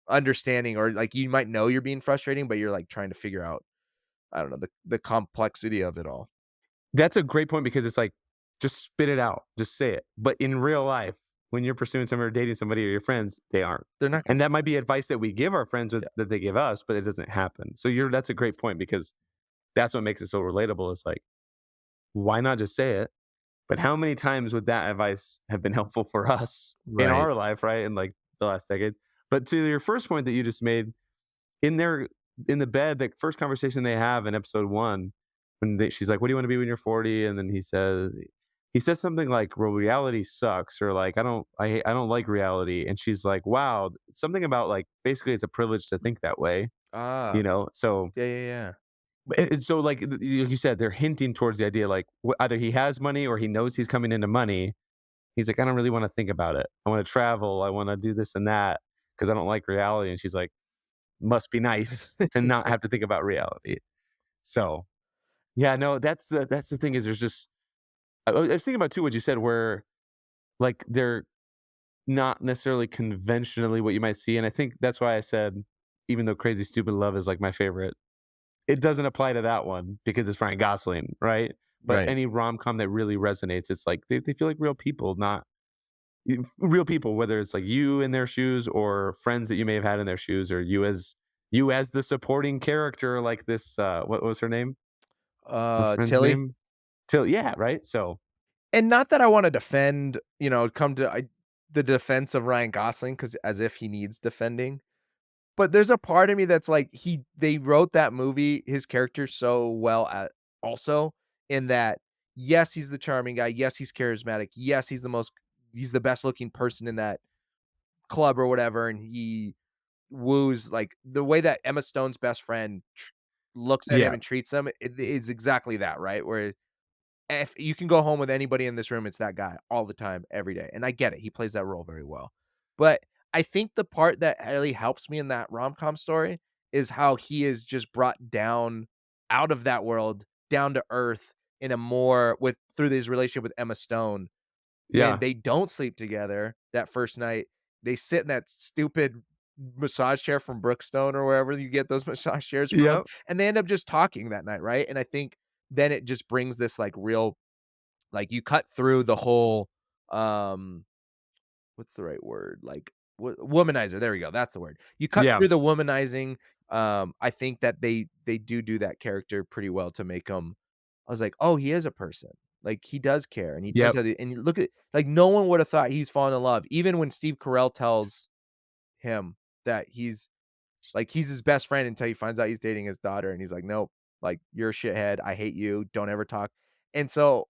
understanding, or like you might know you're being frustrating, but you're like trying to figure out, I don't know, the complexity of it all. That's a great point because it's like, just spit it out, just say it. But in real life, when you're pursuing somebody or dating somebody or your friends, they aren't. They're not gonna. And that might be advice that we give our friends Yeah, that they give us, but it doesn't happen. So that's a great point because that's what makes it so relatable. It's like, why not just say it? But how many times would that advice have been helpful for us in right. our life, right? In like the last decade. But to your first point that you just made, in their in the bed, the first conversation they have in episode 1, when she's like, "What do you want to be when you're 40?" And then he says something like, "Well, reality sucks," or like, I don't like reality." And she's like, "Wow," something about like basically it's a privilege to think that way, Ah, you know? So yeah, yeah, yeah. so like you said, they're hinting towards the idea like either he has money or he knows he's coming into money. He's like, "I don't really want to think about it. I want to travel. I want to do this and that because I don't like reality." And she's like, "Must be nice to not have to think about reality." So, yeah, no, that's the thing is there's just I was thinking about too what you said where like they're not necessarily conventionally what you might see, and I think that's why I said even though Crazy Stupid Love is like my favorite, it doesn't apply to that one because it's Ryan Gosling, right? But Right. any rom-com that really resonates, it's like they feel like real people, not real people, whether it's like you in their shoes or friends that you may have had in their shoes, or you as the supporting character, like this. What was her name? Her friend's Tilly? name? Till yeah, right. So And not that I wanna defend, come to the defense of Ryan Gosling, because as if he needs defending, but there's a part of me that's like, they wrote that movie, his character so well at also, in that, yes, he's the charming guy, yes, he's charismatic, yes, he's the best looking person in that club or whatever, and he woos, like, the way that Emma Stone's best friend looks at him yeah, and treats him, it is exactly that, right? Where if you can go home with anybody in this room, it's that guy all the time, every day, and I get it, he plays that role very well. But I think the part that really helps me in that rom-com story is how he is just brought down out of that world, down to earth in a more with through his relationship with Emma Stone, when yeah, they don't sleep together that first night, they sit in that stupid massage chair from Brookstone or wherever you get those massage chairs from, yep, and they end up just talking that night, right? And I think then it just brings this, like, real like, you cut through the whole, um, what's the right word? Like, womanizer, there we go, that's the word. You cut yeah, through the womanizing, I think that they do that character pretty well to make him I was like, "Oh, he is a person." Like, he does care, and he does yep, have the and you look at like, no one would have thought he's fallen in love, even when Steve Carell tells him that he's his best friend until he finds out he's dating his daughter, and he's like, "Nope, like, you're a shithead, I hate you, don't ever talk." And so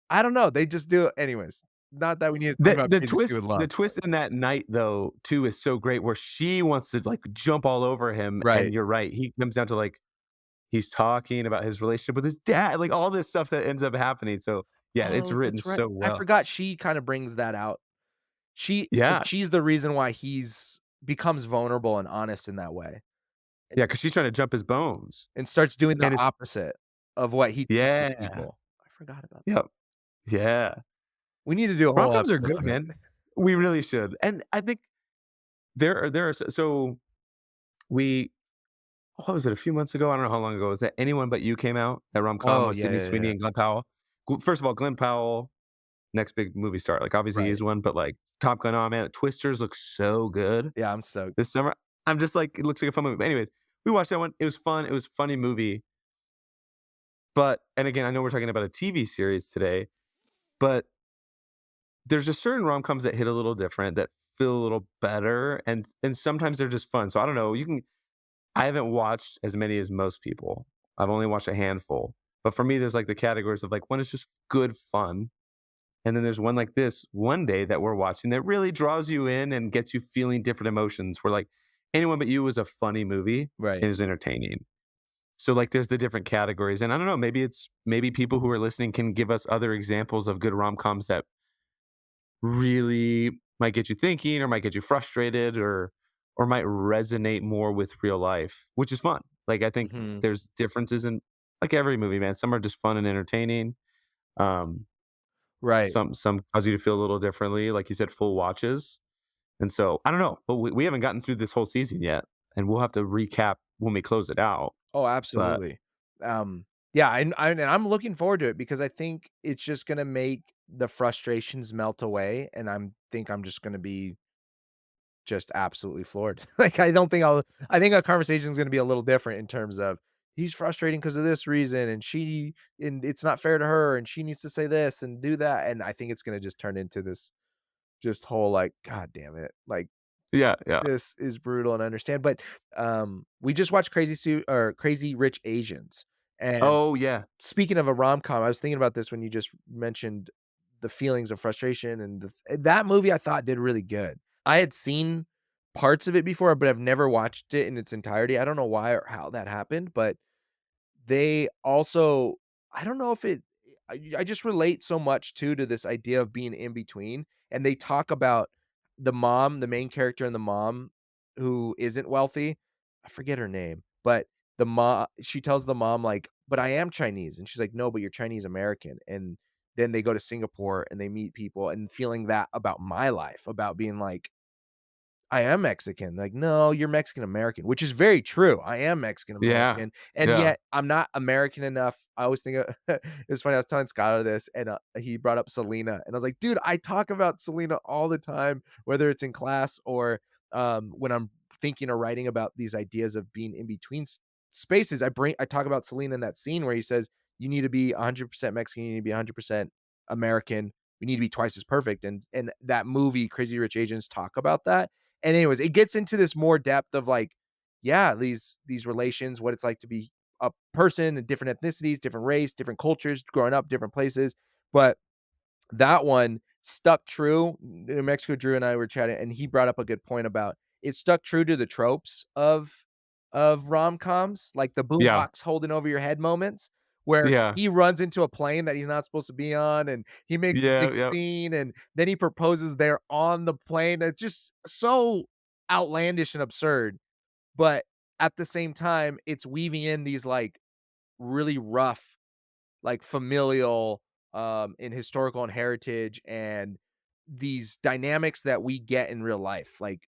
I don't know, they just do it anyways. Not that we need to talk about Crazy Stupid The Love. twist in that night though too is so great where she wants to like jump all over him, and Right. you're right. He comes down to like he's talking about his relationship with his dad, like all this stuff that ends up happening. So yeah, it's Oh, written that's right. so I well. forgot she kinda brings that out. Yeah, She's the reason why he's becomes vulnerable and honest in that way. Yeah, because she's trying to jump his bones, and starts doing the and it opposite of what he teaches yeah. people. I forgot about that. Yep. Yeah. We need to do a whole Rom-coms are episode good, on it. man. We really should, and I think there are so we what was it, a few months ago? I don't know how long ago, was that Anyone But You came out, that rom-com Oh, with yeah, Sydney yeah, Sweeney yeah. and Glenn Powell. First of all, Glenn Powell, next big movie star, like, obviously Right. he's one, but, like, Top Gun, oh, man, Twisters looks so good Yeah, I'm stoked. this summer. I'm just like, it looks like a fun movie. But anyways, we watched that one. It was fun. It was a funny movie. But and again, I know we're talking about a TV series today, but there's just certain rom-coms that hit a little different, that feel a little better, and sometimes they're just fun. So I don't know, you can I haven't watched as many as most people. I've only watched a handful. But for me, there's like the categories of like one is just good fun. And then there's one like this one day that we're watching that really draws you in and gets you feeling different emotions. Where like Anyone But You was a funny movie Right. and is entertaining. So like there's the different categories. And I don't know, maybe people who are listening can give us other examples of good rom-coms that really might get you thinking or might get you frustrated or might resonate more with real life, which is fun. Like I think Mhm. there's differences in like every movie, man. Some are just fun and entertaining. Um, Right. some cause you to feel a little differently, like you said, full watches. And so I don't know, but we haven't gotten through this whole season yet, and we'll have to recap when we close it out. Oh, But absolutely. Yeah, and I'm looking forward to it because I think it's just gonna make the frustrations melt away, and I'm just gonna be just absolutely floored. Like, I think our conversation is gonna be a little different in terms of, "He's frustrating because of this reason, and it's not fair to her, and she needs to say this and do that," and I think it's gonna just turn into this just whole, like, "God damn it." Like, yeah, yeah. this is brutal, and I understand, but, we just watched Crazy Rich Asians, and Oh yeah. speaking of a rom-com, I was thinking about this when you just mentioned the feelings of frustration and that movie I thought did really good. I had seen parts of it before, but I've never watched it in its entirety. I don't know why or how that happened, but they also I don't know if it I just relate so much to this idea of being in between, and they talk about the main character and the mom who isn't wealthy. I forget her name, but she tells the mom, like, "But I am Chinese," and she's like, "No, but you're Chinese American," and then they go to Singapore and they meet people and feeling that about my life, about being like, I am Mexican. Like, "No, you're Mexican American," which is very true. I am Mexican Yeah. American, and Yeah. yet I'm not American enough. I always think of it's funny, I was telling Skylar this, and, he brought up Selena, and I was like, "Dude, I talk about Selena all the time, whether it's in class or, when I'm thinking or writing about these ideas of being in between spaces." I talk about Selena in that scene where he says, "You need to be 100% Mexican, you need to be 100% American. We need to be twice as perfect," and that movie, Crazy Rich Asians, talk about that, and anyways, it gets into this more depth of like, yeah, these relations, what it's like to be a person in different ethnicities, different race, different cultures, growing up different places. But that one stuck true. New Mexico Drew and I were chatting, and he brought up a good point about it stuck true to the tropes of rom-coms, like the Yeah. boombox holding over your head moments, where Yeah. he runs into a plane that he's not supposed to be on, and he makes a Yeah. big Yeah. scene, and then he proposes there on the plane. It's just so outlandish and absurd, but at the same time, it's weaving in these, like, really rough, like, familial, and historical and heritage and these dynamics that we get in real life. Like,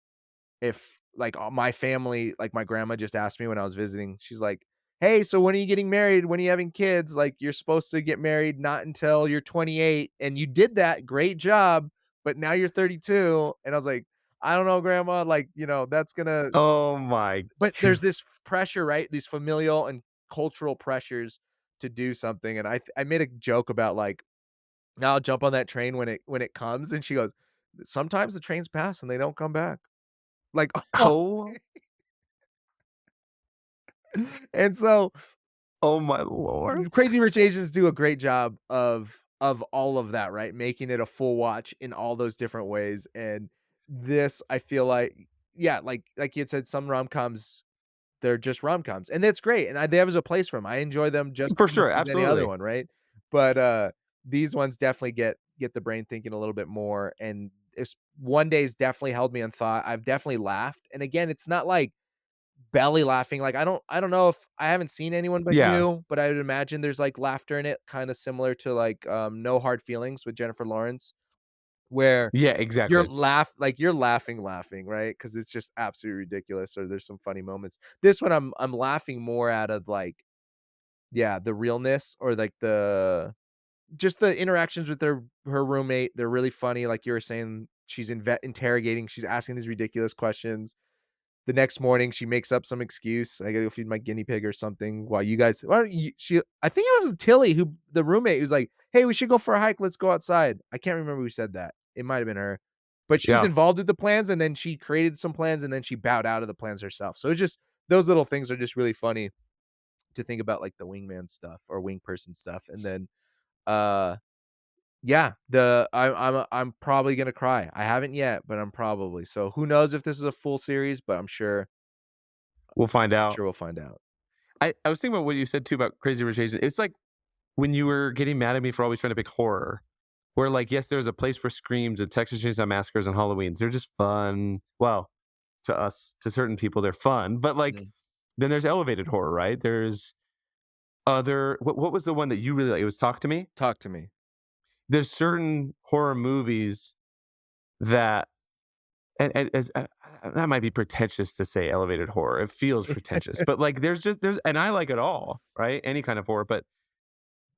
if like, my family like, my grandma just asked me when I was visiting, she's like, "Hey, so when are you getting married? When are you having kids? Like, you're supposed to get married not until you're 28, and you did that, great job, but now you're 32." And I was like, "I don't know, grandma, like, that's gonna." Oh my But god. there's this pressure, right? These familial and cultural pressures to do something, and I made a joke about, like, "I'll jump on that train when it comes," and she goes, "Sometimes the trains pass and they don't come back." Like, Oh, and so oh my lord. Crazy Rich Asians do a great job of all of that, right? Making it a full watch in all those different ways, and this, I feel like yeah, like you had said, some rom-coms, they're just rom-coms, and that's great, and there is a place for them. I enjoy them just For as much sure, as any other absolutely. one, right? But, these ones definitely get the brain thinking a little bit more, and it's One Day's definitely held me in thought. I've definitely laughed, and again, it's not like belly laughing. Like, I don't know if I haven't seen Anyone But Yeah. You, but I would imagine there's, like, laughter in it, kinda similar to, like, No Hard Feelings with Jennifer Lawrence, where Yeah, you're exactly. you're laughing, right? Because it's just absolutely ridiculous, or there's some funny moments. This one, I'm laughing more out of, like, yeah, the realness, or, like, just the interactions with her roommate. They're really funny, like you were saying, she's interrogating, she's asking these ridiculous questions. The next morning, she makes up some excuse, "I gotta go feed my guinea pig," or something, while you guys well, you she I think it was Tilly, who the roommate, who's like, "Hey, we should go for a hike, let's go outside." I can't remember who said that. It might have been her. But she was Yeah. involved with the plans, and then she created some plans, and then she bowed out of the plans herself. So it's just those little things are just really funny to think about, like, the wingman stuff or wing person stuff. And then, uh yeah, I'm probably gonna cry. I haven't yet, but I'm probably. So who knows if this is a full series, but We'll find I'm out. sure we'll find out. I was thinking about what you said too about Crazy Rich Asians. It's like when you were getting mad at me for always trying to pick horror, where like, yes, there's a place for screams and Texas Chainsaw Massacres and Halloweens. They're just fun. Well, to us, to certain people, they're fun. But like, Mhm. then there's elevated horror, right? There's other. What was the one that you really like? It was Talk to Me. Talk to me. There's certain horror movies that, and as that might be pretentious to say elevated horror. It feels pretentious, but like, there's, and I like it all, right? Any kind of horror, but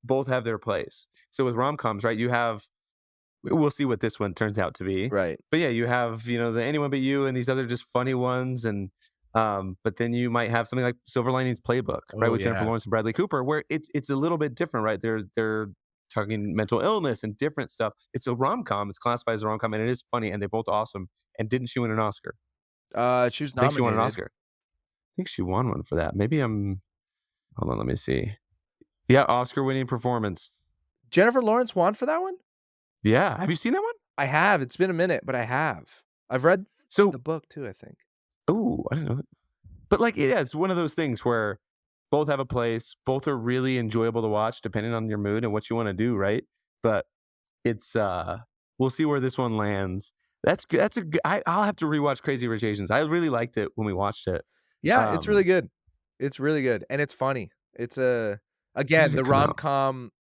both have their place. So with rom-coms, right, you have, we'll see what this one turns out to be. Right. But yeah, you have, the Anyone But You and these other just funny ones. And but then you might have something like Silver Linings Playbook, right, Oh, with Jennifer yeah. Lawrence and Bradley Cooper, where it's a little bit different, right? They're talking mental illness and different stuff. It's a rom-com, it's classified as a rom-com, and it is funny, and they're both awesome. And didn't she win an Oscar? She was I think she won an nominated. Oscar. I think she won one for that. Maybe I'm, hold on, let me see. Yeah, Oscar winning performance. Jennifer Lawrence won for that one? Yeah. Have you seen that one? I have, it's been a minute, but I have. I've read So, the book too, I think. oh, I didn't know that. But like, yeah, it's one of those things where both have a place, both are really enjoyable to watch depending on your mood and what you want to do, right? But it's we'll see where this one lands. That's good. That's a good, I'll have to rewatch Crazy Rich Asians. I really liked it when we watched it. Yeah, it's really Um, good. It's really good, and it's funny. It's when again, did it the come out? rom-com,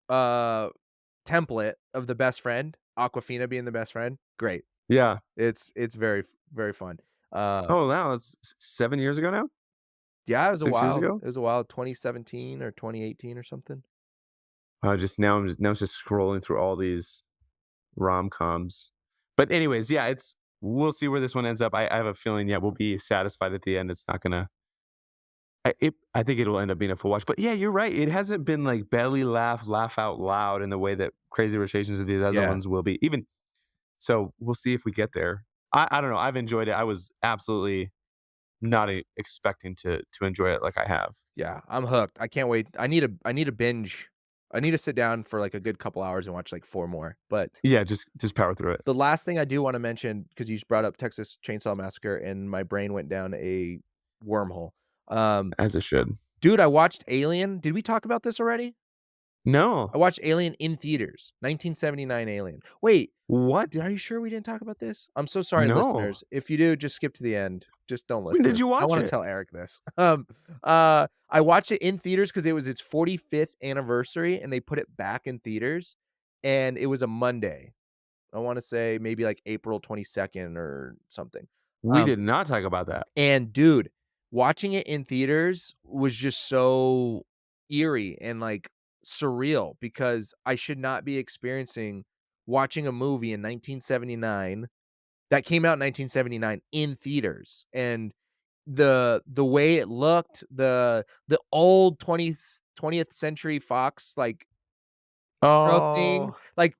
uh, template of the best friend, Awkwafina being the best friend, great. Yeah. It's very very fun. Uh, Oh, wow, it's 7 years ago now. yeah, Six years ago. it was a while, 2017 or 2018 or something. Just now, I'm just scrolling through all these rom coms. But anyways, yeah, it's, we'll see where this one ends up. I have a feeling, yeah, we'll be satisfied at the end. It's not gonna. I think it'll end up being a full watch. But yeah, you're right. It hasn't been like belly laugh, laugh out loud in the way that Crazy Rotations of these other Yeah. ones will be. Even so, we'll see if we get there. I don't know. I've enjoyed it. I was absolutely not expecting to enjoy it like I have. Yeah, I'm hooked. I can't wait. I need a binge. I need to sit down for, like, a good couple hours and watch, like, 4 more. But Yeah, just power through it the last thing I do wanna mention, because you just brought up Texas Chainsaw Massacre, and my brain went down a wormhole. Um, as it should. Dude, I watched Alien. Did we talk about this already? I No, watched Alien in theaters, 1979 Alien. Wait, what? are you sure we didn't talk about this? I'm so sorry, No. listeners. If you do, just skip to the end. Just don't When did listen. you I watch wanna it? tell Eric this. I watched it in theaters because it was its 45th anniversary, and they put it back in theaters, and it was a Monday. I wanna say maybe, like, April 22nd or something. We Um, did not talk about that. and dude, watching it in theaters was just so eerie and, like, surreal, because I should not be experiencing watching a movie in 1979 that came out in 1979 in theaters. And the way it looked, the old 20th century Fox, like, intro thing, Oh, like,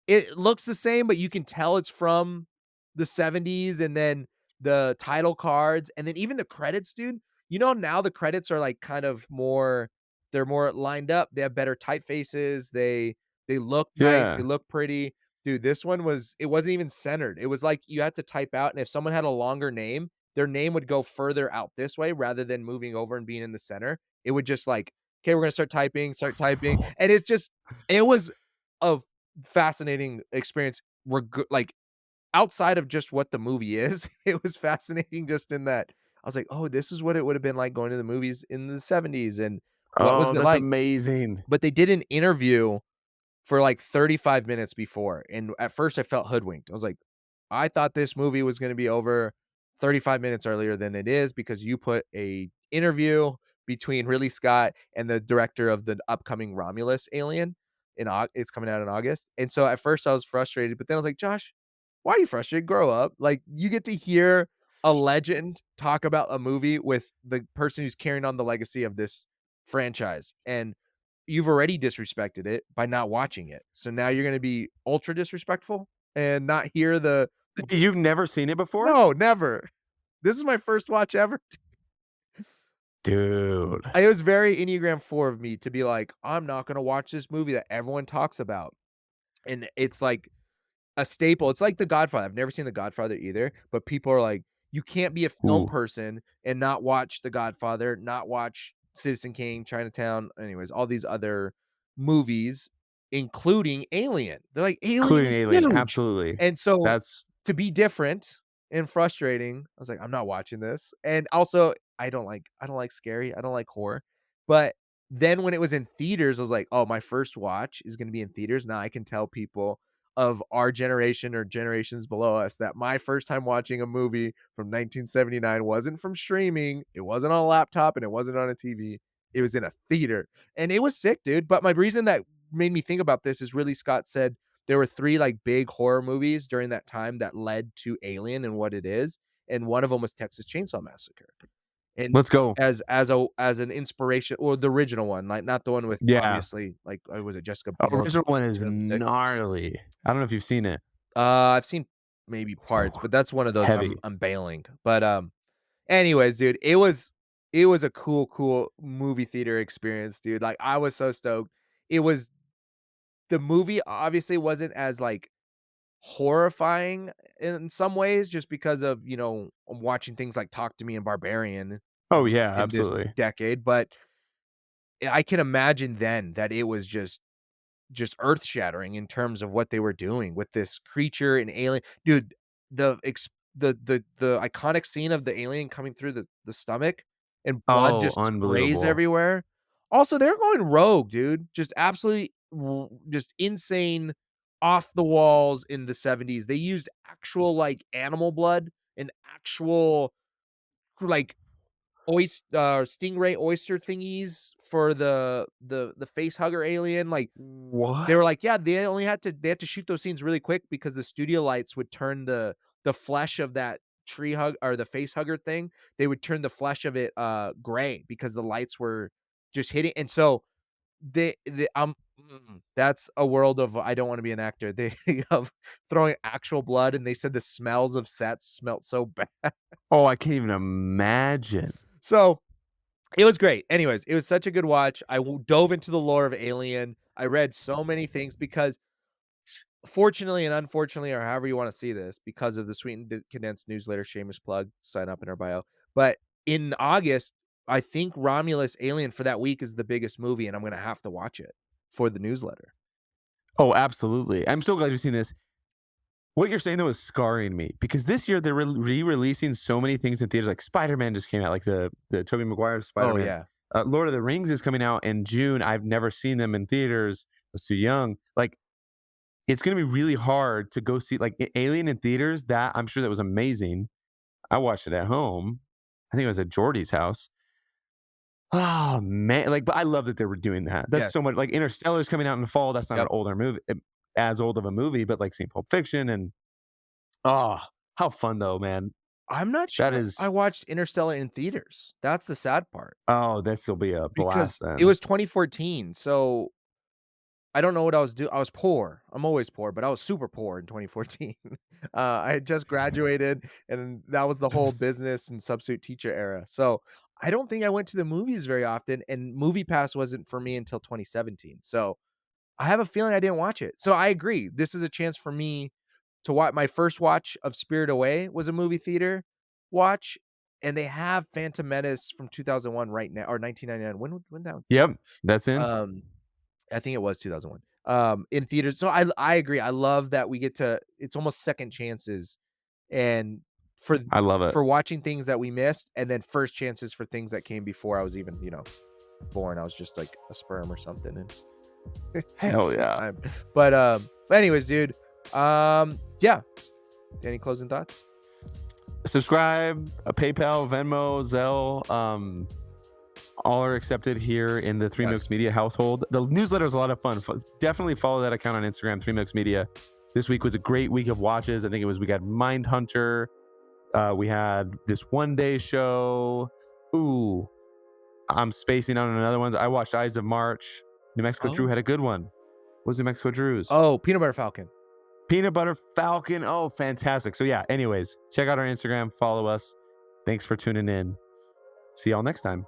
it looks the same, but you can tell it's from the '70s. And then the title cards, and then even the credits, dude. Now the credits are, like, kind of more, they're more lined up, they have better typefaces, they look nice, they yeah. look pretty. Dude, this one it wasn't even centered. It was like you had to type out, and if someone had a longer name, their name would go further out this way rather than moving over and being in the center. It would just like, "Okay, we're gonna start typing," and it was a fascinating experience, like, outside of just what the movie is. It was fascinating just in that, I was like, "Oh, this is what it would have been like going to the movies in the '70s, and what was Oh, it that's like?" amazing. But they did an interview for like 35 minutes before, and at first I felt hoodwinked. I was like, "I thought this movie was gonna be over 35 minutes earlier than it is because you put a interview between Ridley Scott and the director of the upcoming Romulus Alien in Au it's coming out in August." And so at first I was frustrated, but then I was like, "Josh, why are you frustrated? Grow up." Like, you get to hear a legend talk about a movie with the person who's carrying on the legacy of this franchise, and you've already disrespected it by not watching it. So now you're gonna be ultra disrespectful and not hear the d You've never seen it before? No, never. This is my first watch ever. Dude. It was very Enneagram 4 of me to be like, "I'm not gonna watch this movie that everyone talks about." And it's like a staple. It's like The Godfather. I've never seen The Godfather either, but people are like, "You can't be a film Ooh, person and not watch The Godfather, not watch Citizen Kane, Chinatown," anyways, all these other movies, including Alien. They're like, "Alien including is Alien, huge." absolutely. And so That's to be different and frustrating, I was like, "I'm not watching this." And also, I don't like scary, I don't like horror. But then when it was in theaters, I was like, "Oh, my first watch is gonna be in theaters." Now I can tell people of our generation or generations below us that my first time watching a movie from 1979 wasn't from streaming, it wasn't on a laptop, and it wasn't on a TV. It was in a theater, and it was sick, dude. But my reason that made me think about this is really Scott said there were 3, like, big horror movies during that time that led to Alien and what it is, and one of them was Texas Chainsaw Massacre. And let's go. as an inspiration, or the original one, like, not the one with Yeah. obviously, like, was it Jessica Biel Original one in is 2006? gnarly. I don't know if you've seen it. I've seen maybe parts, but that's one of those Heavy. I'm bailing. But, anyways, dude, it was a cool movie theater experience, dude. Like, I was so stoked. It was the movie obviously wasn't as, like, horrifying in some ways just because of, I'm watching things like Talk to Me and Barbarian Oh, yeah, in this absolutely. decade, but I can imagine then that it was just earth-shattering in terms of what they were doing with this creature and alien. Dude, the ex the iconic scene of the alien coming through the stomach and blood Oh, just sprays unbelievable. everywhere. Also, they're going rogue, dude. Just absolutely just insane, off the walls in the '70s. They used actual, like, animal blood and actual, like, stingray oyster thingies for the face hugger alien. Like, they were What? like, yeah, they had to shoot those scenes really quick because the studio lights would turn the flesh of that tree hug or the face hugger thing, they would turn the flesh of it, gray because the lights were just hitting. And so that's a world of I don't wanna be an actor. They of throwing actual blood, and they said the smells of sets smelt so bad. Oh, I can't even imagine. So it was great. Anyways, it was such a good watch. I dove into the lore of Alien. I read so many things because fortunately and unfortunately, or however you wanna see this, because of the sweetened condensed newsletter, shameless plug, sign up in our bio. But in August, I think Romulus Alien for that week is the biggest movie, and I'm gonna have to watch it for the newsletter. Oh, absolutely. I'm so glad you've seen this. What you're saying, though, is scarring me because this year they're re-releasing so many things in theaters, like Spider-Man just came out, like the Tobey Maguire Oh, Spider-Man. yeah. Lord of the Rings is coming out in June. I've never seen them in theaters. I was too young. Like, it's gonna be really hard to go see, like, Alien in theaters, that I'm sure that was amazing. I watched it at home. I think it was at Jordy's house. Oh, man, like, but I love that they were doing that. That's Yeah. so much like, Interstellar's coming out in the fall, that's not an Yep. older movie as old of a movie, but, like, seeing Pulp Fiction and oh, how fun though, man. I'm not That sure I is watched Interstellar in theaters. That's the sad part, oh, this'll be a because blast it then. was 2014, so I don't know what I was doing. I was poor. I'm always poor, but I was super poor in 2014. I had just graduated, and that was the whole business and substitute teacher era. So I don't think I went to the movies very often, and MoviePass wasn't for me until 2017. So I have a feeling I didn't watch it. So I agree. This is a chance for me to watch. My first watch of Spirit Away was a movie theater watch, and they have Phantom Menace from 2001 right now, or 1999. When that came Yep, out? that's in. I think it was 2001, in theaters. So I agree. I love that we get to it's almost second chances, and for I love it. for watching things that we missed, and then first chances for things that came before I was even, born. I was just like a sperm or something. And Hell yeah. but anyways, dude. Yeah. Any closing thoughts? Subscribe, PayPal, Venmo, Zelle, all are accepted here in the Three Milks Media household. The newsletter is a lot of fun. Definitely follow that account on Instagram, Three Milks Media. This week was a great week of watches. I think we got Mindhunter. We had this One Day show. Ooh, I'm spacing on another one. I watched Eyes of March. New Mexico Drew had a good one. What was New Mexico Drew's? Oh, Peanut Butter Falcon. Peanut Butter Falcon. Oh, fantastic. So yeah, anyways, check out our Instagram, follow us. Thanks for tuning in. See y'all next time.